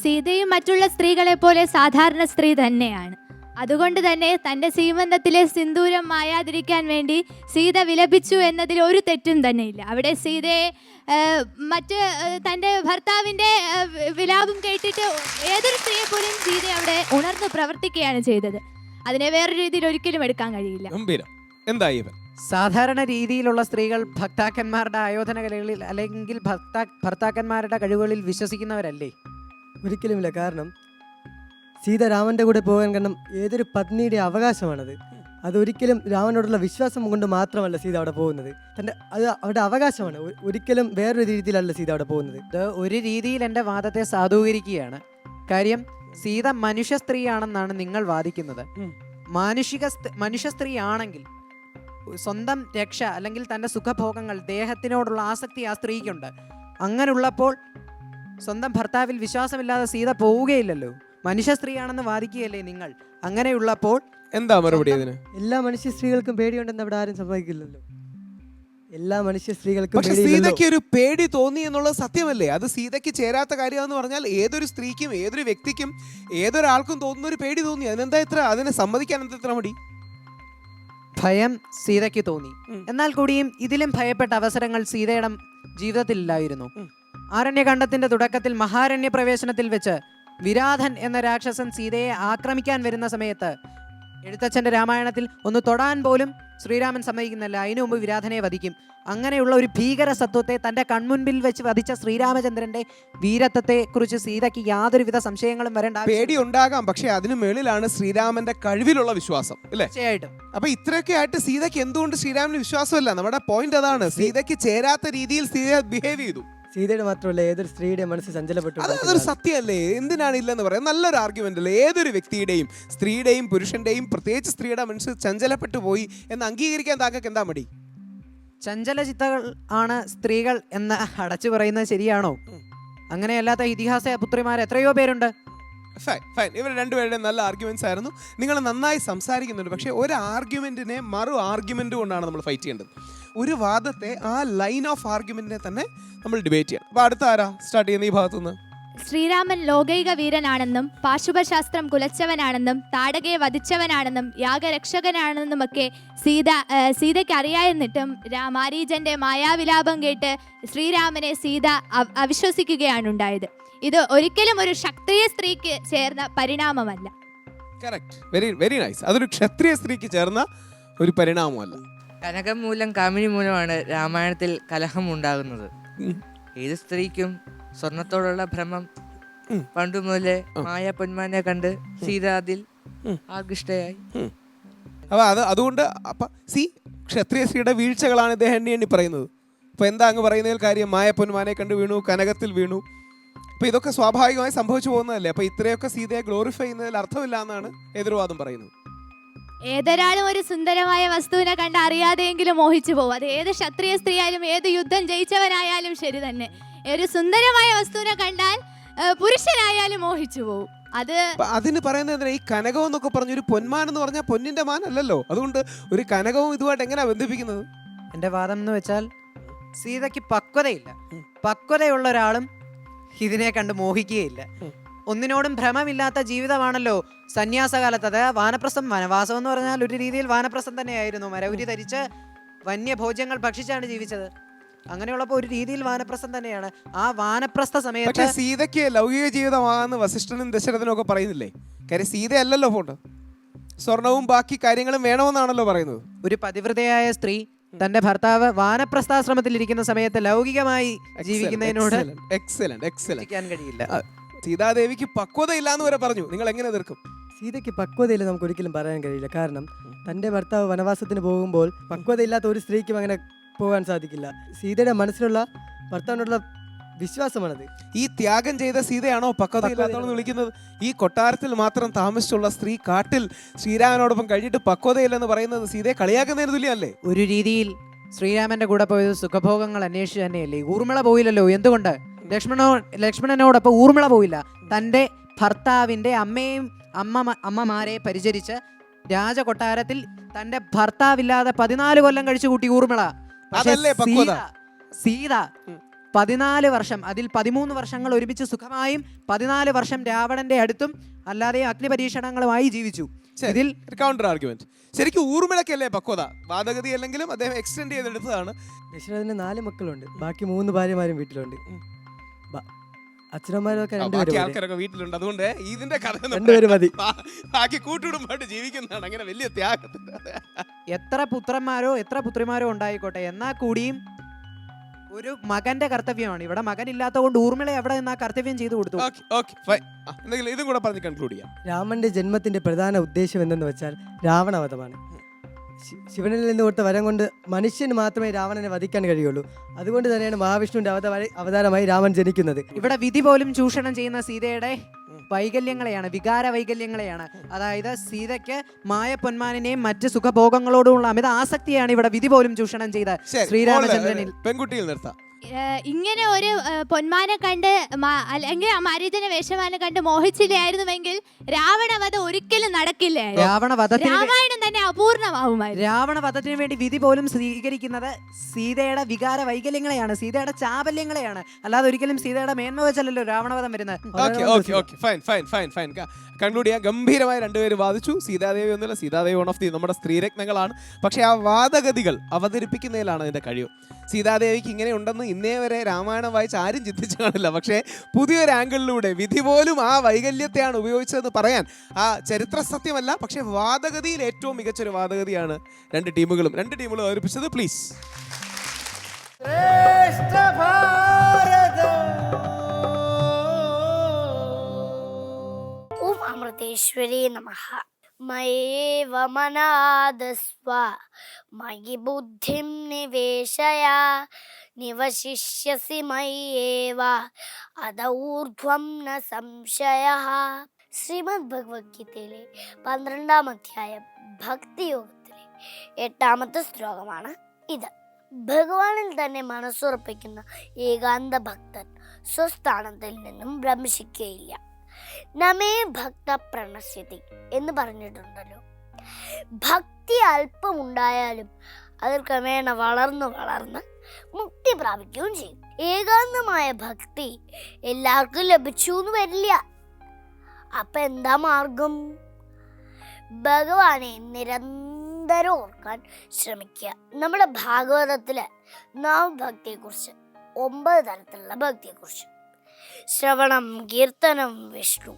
സീതയും മറ്റുള്ള സ്ത്രീകളെ പോലെ സാധാരണ സ്ത്രീ തന്നെയാണ്. അതുകൊണ്ട് തന്നെ തൻ്റെ സീമന്തത്തിലെ സിന്ദൂരം മായാതിരിക്കാൻ വേണ്ടി സീത വിലപിച്ചു എന്നതിൽ ഒരു തെറ്റും തന്നെയില്ല. അവിടെ സീതയെ തൻ്റെ ഭർത്താവിൻ്റെ വിലാപം കേട്ടിട്ട് ഏതൊരു സ്ത്രീയെ പോലും സീത അവിടെ ഉണർന്ന് പ്രവർത്തിക്കുകയാണ് ചെയ്തത്. അതിനെ വേറൊരു രീതിയിൽ ഒരിക്കലും എടുക്കാൻ കഴിയില്ല. സാധാരണ രീതിയിലുള്ള സ്ത്രീകൾ ഭക്താക്കന്മാരുടെ ആയോധന കലകളിൽ അല്ലെങ്കിൽ ഭർത്താക്കന്മാരുടെ കഴിവുകളിൽ വിശ്വസിക്കുന്നവരല്ലേ? ഒരിക്കലുമില്ല. കാരണം സീത രാമൻ്റെ കൂടെ പോകാൻ കാരണം ഏതൊരു പത്നിയുടെ അവകാശമാണത്. അതൊരിക്കലും രാമനോടുള്ള വിശ്വാസം കൊണ്ട് മാത്രമല്ല സീത അവിടെ പോകുന്നത്. അത് അവരുടെ അവകാശമാണ്. ഒരിക്കലും വേറൊരു രീതിയിലല്ല സീത അവിടെ പോകുന്നത്. ഇത് ഒരു രീതിയിൽ എൻ്റെ വാദത്തെ സാധൂകരിക്കുകയാണ്. കാര്യം സീത മനുഷ്യ സ്ത്രീയാണെന്നാണ് നിങ്ങൾ വാദിക്കുന്നത്. മനുഷ്യ സ്ത്രീ ആണെങ്കിൽ സ്വന്തം രക്ഷ അല്ലെങ്കിൽ തൻ്റെ സുഖഭോഗങ്ങൾ, ദേഹത്തിനോടുള്ള ആസക്തി ആ സ്ത്രീക്കുണ്ട്. അങ്ങനെയുള്ളപ്പോൾ സ്വന്തം ഭർത്താവിൽ വിശ്വാസമില്ലാതെ സീത പോവുകയില്ലല്ലോ. മനുഷ്യ സ്ത്രീയാണെന്ന് വാദിക്കുകയല്ലേ നിങ്ങൾ? അങ്ങനെയുള്ളപ്പോൾ എന്താ മറുപടി? എല്ലാ മനുഷ്യ സ്ത്രീകൾക്കും പേടിയുണ്ടെന്ന് അവിടെ ആരും സമ്മതിക്കില്ലല്ലോ. എല്ലാ മനുഷ്യ സ്ത്രീകൾക്കും പക്ഷെ സീതയ്ക്ക് ഒരു പേടി തോന്നി എന്നുള്ളത് സത്യമല്ലേ? അത് സീതയ്ക്ക് ചേരാത്ത കാര്യമെന്ന് പറഞ്ഞാൽ ഏതൊരു സ്ത്രീക്കും ഏതൊരു വ്യക്തിക്കും ഏതൊരാൾക്കും തോന്നുന്ന ഒരു പേടി തോന്നി. അതിനെ സമ്മതിക്കാൻ എത്ര മടി? ഭയം സീതയ്ക്ക് തോന്നി. എന്നാൽ കൂടിയും ഇതിലും ഭയപ്പെട്ട അവസരങ്ങൾ സീതയുടെ ജീവിതത്തിലില്ലായിരുന്നു. ആരണ്യകണ്ഡത്തിന്റെ തുടക്കത്തിൽ മഹാരണ്യ പ്രവേശനത്തിൽ വെച്ച് വിരാധൻ എന്ന രാക്ഷസൻ സീതയെ ആക്രമിക്കാൻ വരുന്ന സമയത്ത് എഴുത്തച്ഛൻ്റെ രാമായണത്തിൽ ഒന്ന് തൊടാൻ പോലും ശ്രീരാമൻ സമ്മതിക്കുന്നില്ല, അതിനു മുമ്പ് വിരാധനെ വധിക്കും. അങ്ങനെയുള്ള ഒരു ഭീകര സത്വത്തെ തൻ്റെ കൺമുൻപിൽ വെച്ച് വധിച്ച ശ്രീരാമചന്ദ്രന്റെ വീരത്വത്തെ കുറിച്ച് സീതയ്ക്ക് യാതൊരുവിധ സംശയങ്ങളും വരേണ്ട പേടി ഉണ്ടാകാം, പക്ഷെ അതിനു മേളിലാണ് ശ്രീരാമന്റെ കഴിവിലുള്ള വിശ്വാസം അല്ലേ? തീർച്ചയായിട്ടും. അപ്പൊ ഇത്രയൊക്കെ ആയിട്ട് സീതയ്ക്ക് എന്തുകൊണ്ട് ശ്രീരാമന് വിശ്വാസമല്ല? നമ്മുടെ പോയിന്റ് അതാണ്, സീതയ്ക്ക് ചേരാത്ത രീതിയിൽ സീത ബിഹേവ് ചെയ്തു. സീതയുടെ മാത്രമല്ല ഏതൊരു സ്ത്രീയുടെ മനസ്സ് ചഞ്ചലപ്പെട്ടു. അതൊരു സത്യമല്ലേ? എന്തിനാണ് ഇല്ലെന്ന് പറയാം? നല്ലൊരു ആർഗ്യുമെന്റ് അല്ലേ? ഏതൊരു വ്യക്തിയുടെയും, സ്ത്രീയുടെയും പുരുഷന്റെയും, പ്രത്യേകിച്ച് സ്ത്രീയുടെ മനസ്സ് ചഞ്ചലപ്പെട്ടു പോയി എന്ന് അംഗീകരിക്കാൻ താങ്കൾക്ക് എന്താ മടി? ചഞ്ചല ചിത്തകൾ ആണ് സ്ത്രീകൾ എന്ന് അടച്ചു പറയുന്നത് ശരിയാണോ? അങ്ങനെയല്ലാത്ത ഇതിഹാസ പുത്രിമാർ എത്രയോ പേരുണ്ട്. ഫൈൻ ഫൈൻ, ഇവർ രണ്ടുപേരുടെയും നല്ല ആർഗ്യുമെന്റ്സ് ആയിരുന്നു. നിങ്ങൾ നന്നായി സംസാരിക്കുന്നുണ്ട്, പക്ഷേ ഒരു ആർഗ്യുമെന്റിനെ മറു ആർഗ്യുമെന്റ് കൊണ്ടാണ് നമ്മൾ ഫൈറ്റ് ചെയ്യേണ്ടത്. ഒരു വാദത്തെ ആ ലൈൻ ഓഫ് ആർഗ്യുമെന്റിനെ തന്നെ നമ്മൾ ഡിബേറ്റ് ചെയ്യണം. അപ്പോൾ അടുത്ത ആരാ സ്റ്റാർട്ട് ചെയ്യുന്ന ഈ ഭാഗത്തുനിന്ന്? ശ്രീരാമൻ ലോകൈക വീരനാണെന്നും പാശുപശാസ്ത്രം കുലച്ചവനാണെന്നും താടകയെ വധിച്ചവനാണെന്നും യാഗരക്ഷകനാണെന്നുമൊക്കെ സീതയ്ക്ക് അറിയാമെന്നിട്ടും മാരീചന്റെ മായാവിലാപം കേട്ട് ശ്രീരാമനെ സീത അവിശ്വസിക്കുകയാണ് ഉണ്ടായത്. ഇത് ഒരിക്കലും ഒരു ക്ഷത്രിയ സ്ത്രീക്ക് ചേർന്ന പരിണാമമല്ല. Correct, very very nice. അതൊരു ക്ഷത്രിയ സ്ത്രീക്ക് ചേർന്ന ഒരു പരിണാമമല്ല. കനകം മൂലം കാമിനി മൂലമാണ് രാമായണത്തിൽ കലഹം ഉണ്ടാകുന്നത്. ഏത് സ്ത്രീക്കും സ്വർണത്തോടുള്ള ഭ്രമം പണ്ടു മുതലേ മായ പൊന്മാനെ കണ്ട് സീത അതിൽ ആകൃഷ്ടയായി. അപ്പൊ അതുകൊണ്ട് ക്ഷത്രിയ സ്ത്രീയുടെ വീഴ്ചകളാണ് ഇദ്ദേഹം എണ്ണി പറയുന്നത്. അപ്പൊ എന്താ അങ്ങ് പറയുന്നതിൽ കാര്യം? മായ പൊന്മാനെ കണ്ട് വീണു, കനകത്തിൽ വീണു. അപ്പൊ ഇതൊക്കെ സ്വാഭാവികമായി സംഭവിച്ചു പോകുന്നതല്ലേ? അപ്പൊ ഇത്രയൊക്കെ സീതയെ ഗ്ലോറിഫൈ ചെയ്യുന്നതിൽ അർത്ഥമില്ല എന്നാണ് എതിർവാദം പറയുന്നത്. ഏതൊരാളും ഒരു സുന്ദരമായ വസ്തുവിനെ കണ്ട് അറിയാതെയെങ്കിലും മോഹിച്ചു പോകും. അത് ഏത് ക്ഷത്രിയ സ്ത്രീ ആയാലും ഏത് യുദ്ധം ജയിച്ചവനായാലും ശരി തന്നെ, ഒരു സുന്ദരമായ വസ്തുവിനെ കണ്ടാൽ പുരുഷനായാലും മോഹിച്ചു പോകും. അതിന് പറയുന്നത് ഈ കനകം എന്നൊക്കെ പറഞ്ഞു, ഒരു പൊന്മാൻ എന്ന് പറഞ്ഞാൽ പൊന്നിന്റെ മാൻ അല്ലല്ലോ. അതുകൊണ്ട് ഒരു കനകവും ഇതുമായിട്ട് എങ്ങനെയാ ബന്ധിപ്പിക്കുന്നത്? എൻ്റെ വാദം എന്ന് വെച്ചാൽ സീതയ്ക്ക് പക്വതയില്ല. പക്വതയുള്ള ഒരാളും ഇതിനെ കണ്ട് മോഹിക്കുകയില്ല. ഒന്നിനോടും ഭ്രമമില്ലാത്ത ജീവിതമാണല്ലോ സന്യാസകാലത്ത്. അത് വാനപ്രസ്ഥം, വനവാസം എന്ന് പറഞ്ഞാൽ ഒരു രീതിയിൽ വാനപ്രസ്ഥം തന്നെയായിരുന്നു. മരവുരി ധരിച്ച് വന്യഭോജ്യങ്ങൾ ഭക്ഷിച്ചാണ് ജീവിച്ചത്. അങ്ങനെയുള്ളപ്പോൾ ഒരു രീതിയിൽ വാനപ്രസ്ഥം തന്നെയാണ്. ആ വാനപ്രസ്ഥ സമയത്ത് സീതയ്ക്ക് ലൗകിക ജീവിതമാകാന്ന് വസിഷ്ഠനും ദശരഥനും ഒക്കെ പറയുന്നില്ലേ? കാര്യം സീതയല്ലല്ലോ ഫോട്ടോ, സ്വർണവും ബാക്കി കാര്യങ്ങളും വേണമെന്നാണല്ലോ പറയുന്നത്. ഒരു പതിവ്രതയായ സ്ത്രീ തന്റെ ഭർത്താവ് വാനപ്രസ്ഥാശ്രമത്തിൽ ഇരിക്കുന്ന സമയത്ത് ലൗകികമായി ജീവിക്കുന്നതിനോട് കഴിയില്ല. സീതാദേവിക്ക് പക്വത ഇല്ലാന്ന് വരെ പറഞ്ഞു. നിങ്ങൾ എങ്ങനെ എതിർക്കും? സീതയ്ക്ക് പക്വതയില്ല നമുക്ക് ഒരിക്കലും പറയാൻ കഴിയില്ല. കാരണം തൻ്റെ ഭർത്താവ് വനവാസത്തിന് പോകുമ്പോൾ പക്വതയില്ലാത്ത ഒരു സ്ത്രീക്കും അങ്ങനെ പോകാൻ സാധിക്കില്ല. സീതയുടെ മനസ്സിലുള്ള ഭർത്താവിനോടുള്ള വിശ്വാസമാണത്. ഈ ത്യാഗം ചെയ്ത സീതയാണോ പക്വതയില്ലാത്തവളെന്ന് വിളിക്കുന്നത്? ഈ കൊട്ടാരത്തിൽ മാത്രം താമസിച്ചുള്ള സ്ത്രീ കാട്ടിൽ ശ്രീരാമനോടൊപ്പം കഴിഞ്ഞിട്ട് പക്വതയില്ലെന്ന് പറയുന്നത് സീതയെ കളിയാക്കുന്നതിന് തുല്യമല്ലേ? ഒരു രീതിയിൽ ശ്രീരാമന്റെ കൂടെ പോയത് സുഖഭോഗങ്ങൾ അന്വേഷിച്ച് തന്നെയല്ലേ. ഊർമിള പോയില്ലല്ലോ. എന്തുകൊണ്ട്? ലക്ഷ്മണനോടൊപ്പം ഊർമിള പോയില്ല. തൻ്റെ ഭർത്താവിൻ്റെ അമ്മമാരെ പരിചരിച്ച് രാജകൊട്ടാരത്തിൽ തൻ്റെ ഭർത്താവില്ലാതെ 14 കൊല്ലം കഴിച്ചു കൂട്ടി ഊർമിള. സീത 14 വർഷം, അതിൽ 13 വർഷങ്ങൾ ഒരുമിച്ച് സുഖമായും 14 വർഷം രാവണന്റെ അടുത്തും അല്ലാതെ അഗ്നിപരീക്ഷണങ്ങളുമായി ജീവിച്ചു. ഇതിൽ കൗണ്ടർ ആർഗ്യുമെന്റ്. ശരിക്കും ഊർമിളക്കല്ലേ പക്വത? വാദഗതി അല്ലെങ്കിലും അദ്ദേഹം എക്സ്റ്റെൻഡ് ചെയ്തെടുത്തതാണ്. ദശരഥന് 4 മക്കളുണ്ട്, ബാക്കി 3 ഭാര്യമാരും വീട്ടിലുണ്ട്. അച്ഛനമ്മമാരൊക്കെ ആൾക്കാരൊക്കെ വീട്ടിലുണ്ട്. അതുകൊണ്ട് ഇതിന്റെ കഥ മതി. ബാക്കി കൂട്ടുകുടുംബമായിട്ട് ജീവിക്കുന്നതാണ്. അങ്ങനെ വലിയ ത്യാഗത്തിന്റെ എത്ര പുത്രന്മാരോ എത്ര പുത്രിമാരോ ഉണ്ടായിക്കോട്ടെ, എന്നാൽ കൂടിയും ഒരു മകന്റെ കർത്തവ്യമാണ്. ഇവിടെ മകനില്ലാത്ത കൊണ്ട് ഊർമിള എവിടെ നിന്ന് ആ കർത്തവ്യം ചെയ്തു കൊടുത്തു. ഇതും കൂടെ പറഞ്ഞ് കൺക്ലൂഡ് ചെയ്യാം. രാമന്റെ ജന്മത്തിന്റെ പ്രധാന ഉദ്ദേശം എന്തെന്ന് വെച്ചാൽ രാവണവധമാണ്. ശിവനിൽ നിന്ന് കൊടുത്ത വരം കൊണ്ട് മനുഷ്യന് മാത്രമേ രാവണനെ വധിക്കാൻ കഴിയുള്ളൂ. അതുകൊണ്ട് തന്നെയാണ് മഹാവിഷ്ണുവിന്റെ അവതാരമായി രാമൻ ജനിക്കുന്നത്. ഇവിടെ വിധി പോലും ചൂഷണം ചെയ്യുന്ന സീതയുടെ വൈകല്യങ്ങളെയാണ്, വികാര വൈകല്യങ്ങളെയാണ്. അതായത് സീതയ്ക്ക് മായ പൊന്മാനെയും മറ്റ് സുഖഭോഗങ്ങളോടുമുള്ള അമിത ആസക്തിയാണ് ഇവിടെ വിധി പോലും ചൂഷണം ചെയ്ത ശ്രീരാമചന്ദ്രനിൽ. പെൺകുട്ടിയിൽ നിർത്താം. ഇങ്ങനെ ഒരു പൊന്മാനെ കണ്ട് അല്ലെങ്കിൽ മാരീചനെ വേഷമാനെ കണ്ട് മോഹിച്ചില്ലായിരുന്നുവെങ്കിൽ രാവണവധം ഒരിക്കലും നടക്കില്ലായിരുന്നു. രാമായണം തന്നെ അപൂർണമാവുമായിരുന്നു. രാവണവധത്തിന് വേണ്ടി വിധി പോലും സ്വീകരിക്കുന്നത് സീതയുടെ വികാര വൈകല്യങ്ങളെയാണ്, സീതയുടെ ചാബല്യങ്ങളെയാണ്. അല്ലാതെ ഒരിക്കലും സീതയുടെ മേന്മ വെച്ചല്ലോ രാവണവധം വരുന്നത്. കൺക്ലൂഡ് ചെയ്യാൻ ഗംഭീരമായി രണ്ടുപേരും വാദിച്ചു. സീതാദേവി ഒന്നുമില്ല, സീതാദേവി വൺ ഓഫ് ദി നമ്മുടെ സ്ത്രീരത്നങ്ങളാണ്. പക്ഷേ ആ വാദഗതികൾ അവതരിപ്പിക്കുന്നതിലാണ് അതിൻ്റെ കഴിവ്. സീതാദേവിക്ക് ഇങ്ങനെ ഉണ്ടെന്ന് ഇന്നേ വരെ രാമായണം വായിച്ച് ആരും ചിന്തിച്ചു കാണില്ല. പക്ഷേ പുതിയൊരു ആംഗിളിലൂടെ വിധി പോലും ആ വൈകല്യത്തെയാണ് ഉപയോഗിച്ചതെന്ന് പറയാൻ ആ ചരിത്ര സത്യമല്ല, പക്ഷേ വാദഗതിയിൽ ഏറ്റവും മികച്ചൊരു വാദഗതിയാണ് രണ്ട് ടീമുകളും അവതരിപ്പിച്ചത്. പ്ലീസ്. ഓം അമൃതേശ്വരി നമഃ. മയേവ മനാദസ്വ മയി ബുദ്ധിം നിവേശയ നിവശിഷ്യസി മയ്യേവ അദഊർധ്വം ന സംശയഃ. ശ്രീമദ് ഭഗവത്ഗീതയിലെ 12-ാം അധ്യായം ഭക്തിയോഗത്തിലെ 8-ാമത്തെ ശ്ലോകമാണ് ഇത്. ഭഗവാനിൽ തന്നെ മനസ്സുറപ്പിക്കുന്ന ഏകാന്ത ഭക്തൻ സ്വസ്ഥാനത്തിൽ നിന്നും ഭ്രമിക്കുകയില്ല. നമേ ഭക്ത പ്രണശ്യതി എന്ന് പറഞ്ഞിട്ടുണ്ടല്ലോ. ഭക്തി അല്പമുണ്ടായാലും അതിൽ ക്രമേണ വളർന്ന് മുക്തി പ്രാപിക്കുകയും ചെയ്യും. ഏകാന്തമായ ഭക്തി എല്ലാവർക്കും ലഭിച്ചു എന്ന് വരില്ല. അപ്പൊ എന്താ മാർഗം? ഭഗവാനെ നിരന്തരം ഓർക്കാൻ ശ്രമിക്കുക. നമ്മുടെ ഭാഗവതത്തില് നാമഭക്തിയെക്കുറിച്ച് 9 തരത്തിലുള്ള ഭക്തിയെക്കുറിച്ച്: ശ്രവണം, കീർത്തനം, വിഷ്ണു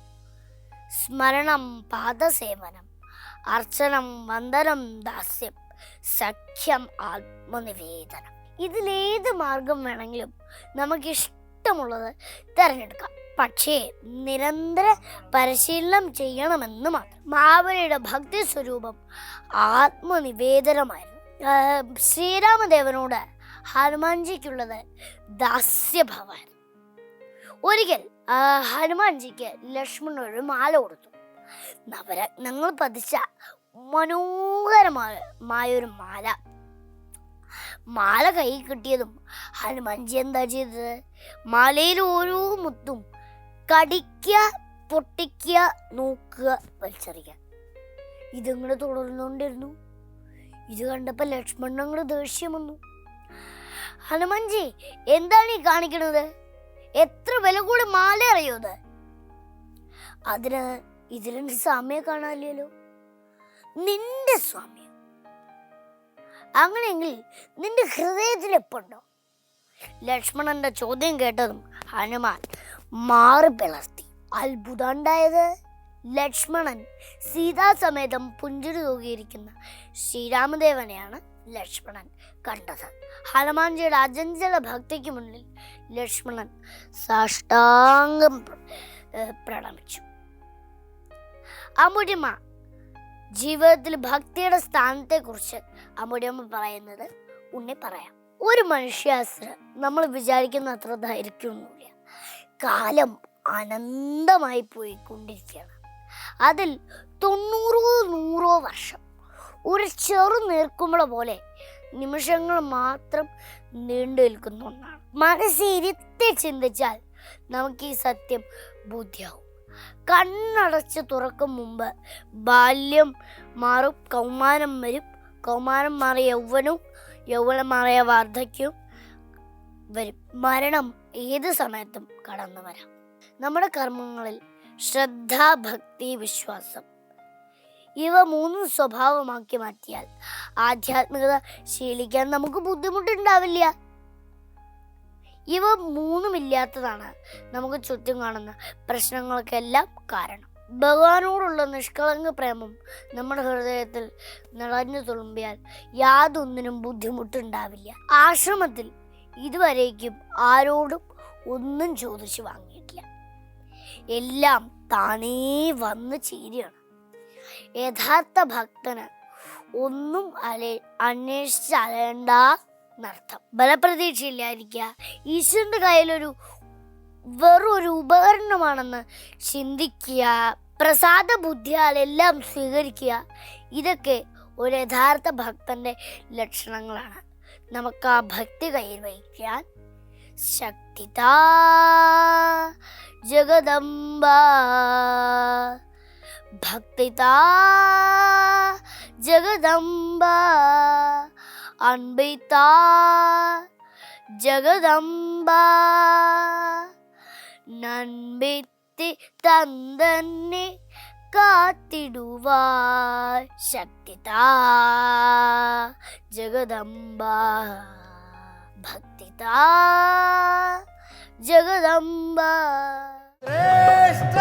സ്മരണം, പാദസേവനം, അർച്ചനം, വന്ദനം, ദാസ്യം, സഖ്യം, ആത്മനിവേദനം. ഇതിലേത് മാർഗം വേണമെങ്കിലും നമുക്കിഷ്ടമുള്ളത് തിരഞ്ഞെടുക്കാം. പക്ഷേ നിരന്തര പരിശീലനം ചെയ്യണമെന്ന് മാത്രം. മഹാബലിയുടെ ഭക്തി സ്വരൂപം ആത്മനിവേദനമായിരുന്നു. ശ്രീരാമദേവനോട് ഹനുമാൻജിക്കുള്ളത് ദാസ്യഭാവമായിരുന്നു. ഒരിക്കൽ ഹനുമാൻജിക്ക് ലക്ഷ്മണൻ ഒരു മാല കൊടുത്തു. നവരത്നങ്ങൾ പതിച്ച മനോഹരമായൊരു മാല കൈ കിട്ടിയതും ഹനുമാൻജി എന്താ ചെയ്തത്? മാലയിൽ ഓരോ മുത്തും കടിക്കുക, പൊട്ടിക്കുക, നോക്കുക, വലിച്ചെറിയുക. ഇതിങ്ങനെ തുടർന്നുകൊണ്ടിരുന്നു. ഇത് കണ്ടപ്പോൾ ലക്ഷ്മണനോട് ദേഷ്യം വന്നു. ഹനുമാൻജി, എന്താണ് ഈ കാണിക്കണത്? എത്ര വില കൂടി മാല അറിയോത്? അതിന് ഇതിലെന്റെ സ്വാമിയെ കാണാനില്ലല്ലോ. നിന്റെ സ്വാമിയോ? അങ്ങനെയെങ്കിൽ നിന്റെ ഹൃദയത്തിൽ എപ്പുണ്ടോ? ലക്ഷ്മണന്റെ ചോദ്യം കേട്ടതും ഹനുമാൻ മാറി പിളർത്തി. അത്ഭുതം ഉണ്ടായത്, ലക്ഷ്മണൻ സീതാസമേതം പുഞ്ചിരി തൂകിയിരിക്കുന്ന ശ്രീരാമദേവനെയാണ് ലക്ഷ്മണൻ കണ്ടത്. ഹനുമാൻജിയുടെ അചഞ്ചല ഭക്തിക്ക് മുന്നിൽ ലക്ഷ്മണൻ സാഷ്ടാംഗം പ്രണമിച്ചു. അമ്പുടിയമ്മ ജീവിതത്തിൽ ഭക്തിയുടെ സ്ഥാനത്തെക്കുറിച്ച് അമ്പുടിയമ്മ പറയുന്നത് ഉണ്ണി പറയാം. ഒരു മനുഷ്യാസ്ത്രം നമ്മൾ വിചാരിക്കുന്ന അത്ര ദൈർഘ്യമൊന്നുമില്ല. കാലം അനന്തമായി പോയിക്കൊണ്ടിരിക്കുകയാണ്. അതിൽ 90-100 വർഷം ഒരു ചെറു നീർക്കുമ്പള പോലെ നിമിഷങ്ങൾ മാത്രം നീണ്ടു നിൽക്കുന്ന ഒന്നാണ്. മനസ്സിരുത്തി ചിന്തിച്ചാൽ നമുക്ക് ഈ സത്യം ബോധ്യമാവും. കണ്ണടച്ച് തുറക്കും മുമ്പ് ബാല്യം മാറും, കൗമാരം വരും, കൗമാരം മാറിയ യൗവനവും, യൗവനം മാറിയ വാർദ്ധക്യവും വരും. മരണം ഏത് സമയത്തും കടന്നു വരാം. നമ്മുടെ കർമ്മങ്ങളിൽ ശ്രദ്ധ, ഭക്തി, വിശ്വാസം ഇവ 3 സ്വഭാവമാക്കി മാറ്റിയാൽ ആധ്യാത്മികത ശീലിക്കാൻ നമുക്ക് ബുദ്ധിമുട്ടുണ്ടാവില്ല. ഇവ 3 ഇല്ലാത്തതാണ് നമുക്ക് ചുറ്റും കാണുന്ന പ്രശ്നങ്ങൾക്കെല്ലാം കാരണം. ഭഗവാനോടുള്ള നിഷ്കളങ്ക പ്രേമം നമ്മുടെ ഹൃദയത്തിൽ നിറഞ്ഞു തുളുമ്പിയാൽ യാതൊന്നിനും ബുദ്ധിമുട്ടുണ്ടാവില്ല. ആശ്രമത്തിൽ ഇതുവരേക്കും ആരോടും ഒന്നും ചോദിച്ചു വാങ്ങിയിട്ടില്ല. എല്ലാം താനേ വന്ന് ചേരുകയാണ്. യഥാർത്ഥ ഭക്തന് ഒന്നും അന്വേഷിച്ച് അലയണ്ടെന്നർത്ഥം. ബലപ്രതീക്ഷയില്ലായിരിക്കുക, ഈശ്വരൻ്റെ കയ്യിലൊരു വെറൊരു ഉപകരണമാണെന്ന് ചിന്തിക്കുക, പ്രസാദ ബുദ്ധിയാൽ എല്ലാം സ്വീകരിക്കുക, ഇതൊക്കെ ഒരു യഥാർത്ഥ ഭക്തന്റെ ലക്ഷണങ്ങളാണ്. നമുക്ക് ആ ഭക്തി കയ്യിൽ വഹിക്കാൻ ശക്തിതാ ജഗദംബ, ഭക്തിതാ ജഗദംബ, അൻപിതാ ജഗദംബ, നൻപിത്തി തന്തന്നെ കാത്തിടുവാൻ ശക്തിതാ ജഗദംബ, ഭക്തിതാ ता जगदम्बा श्रेष्ठ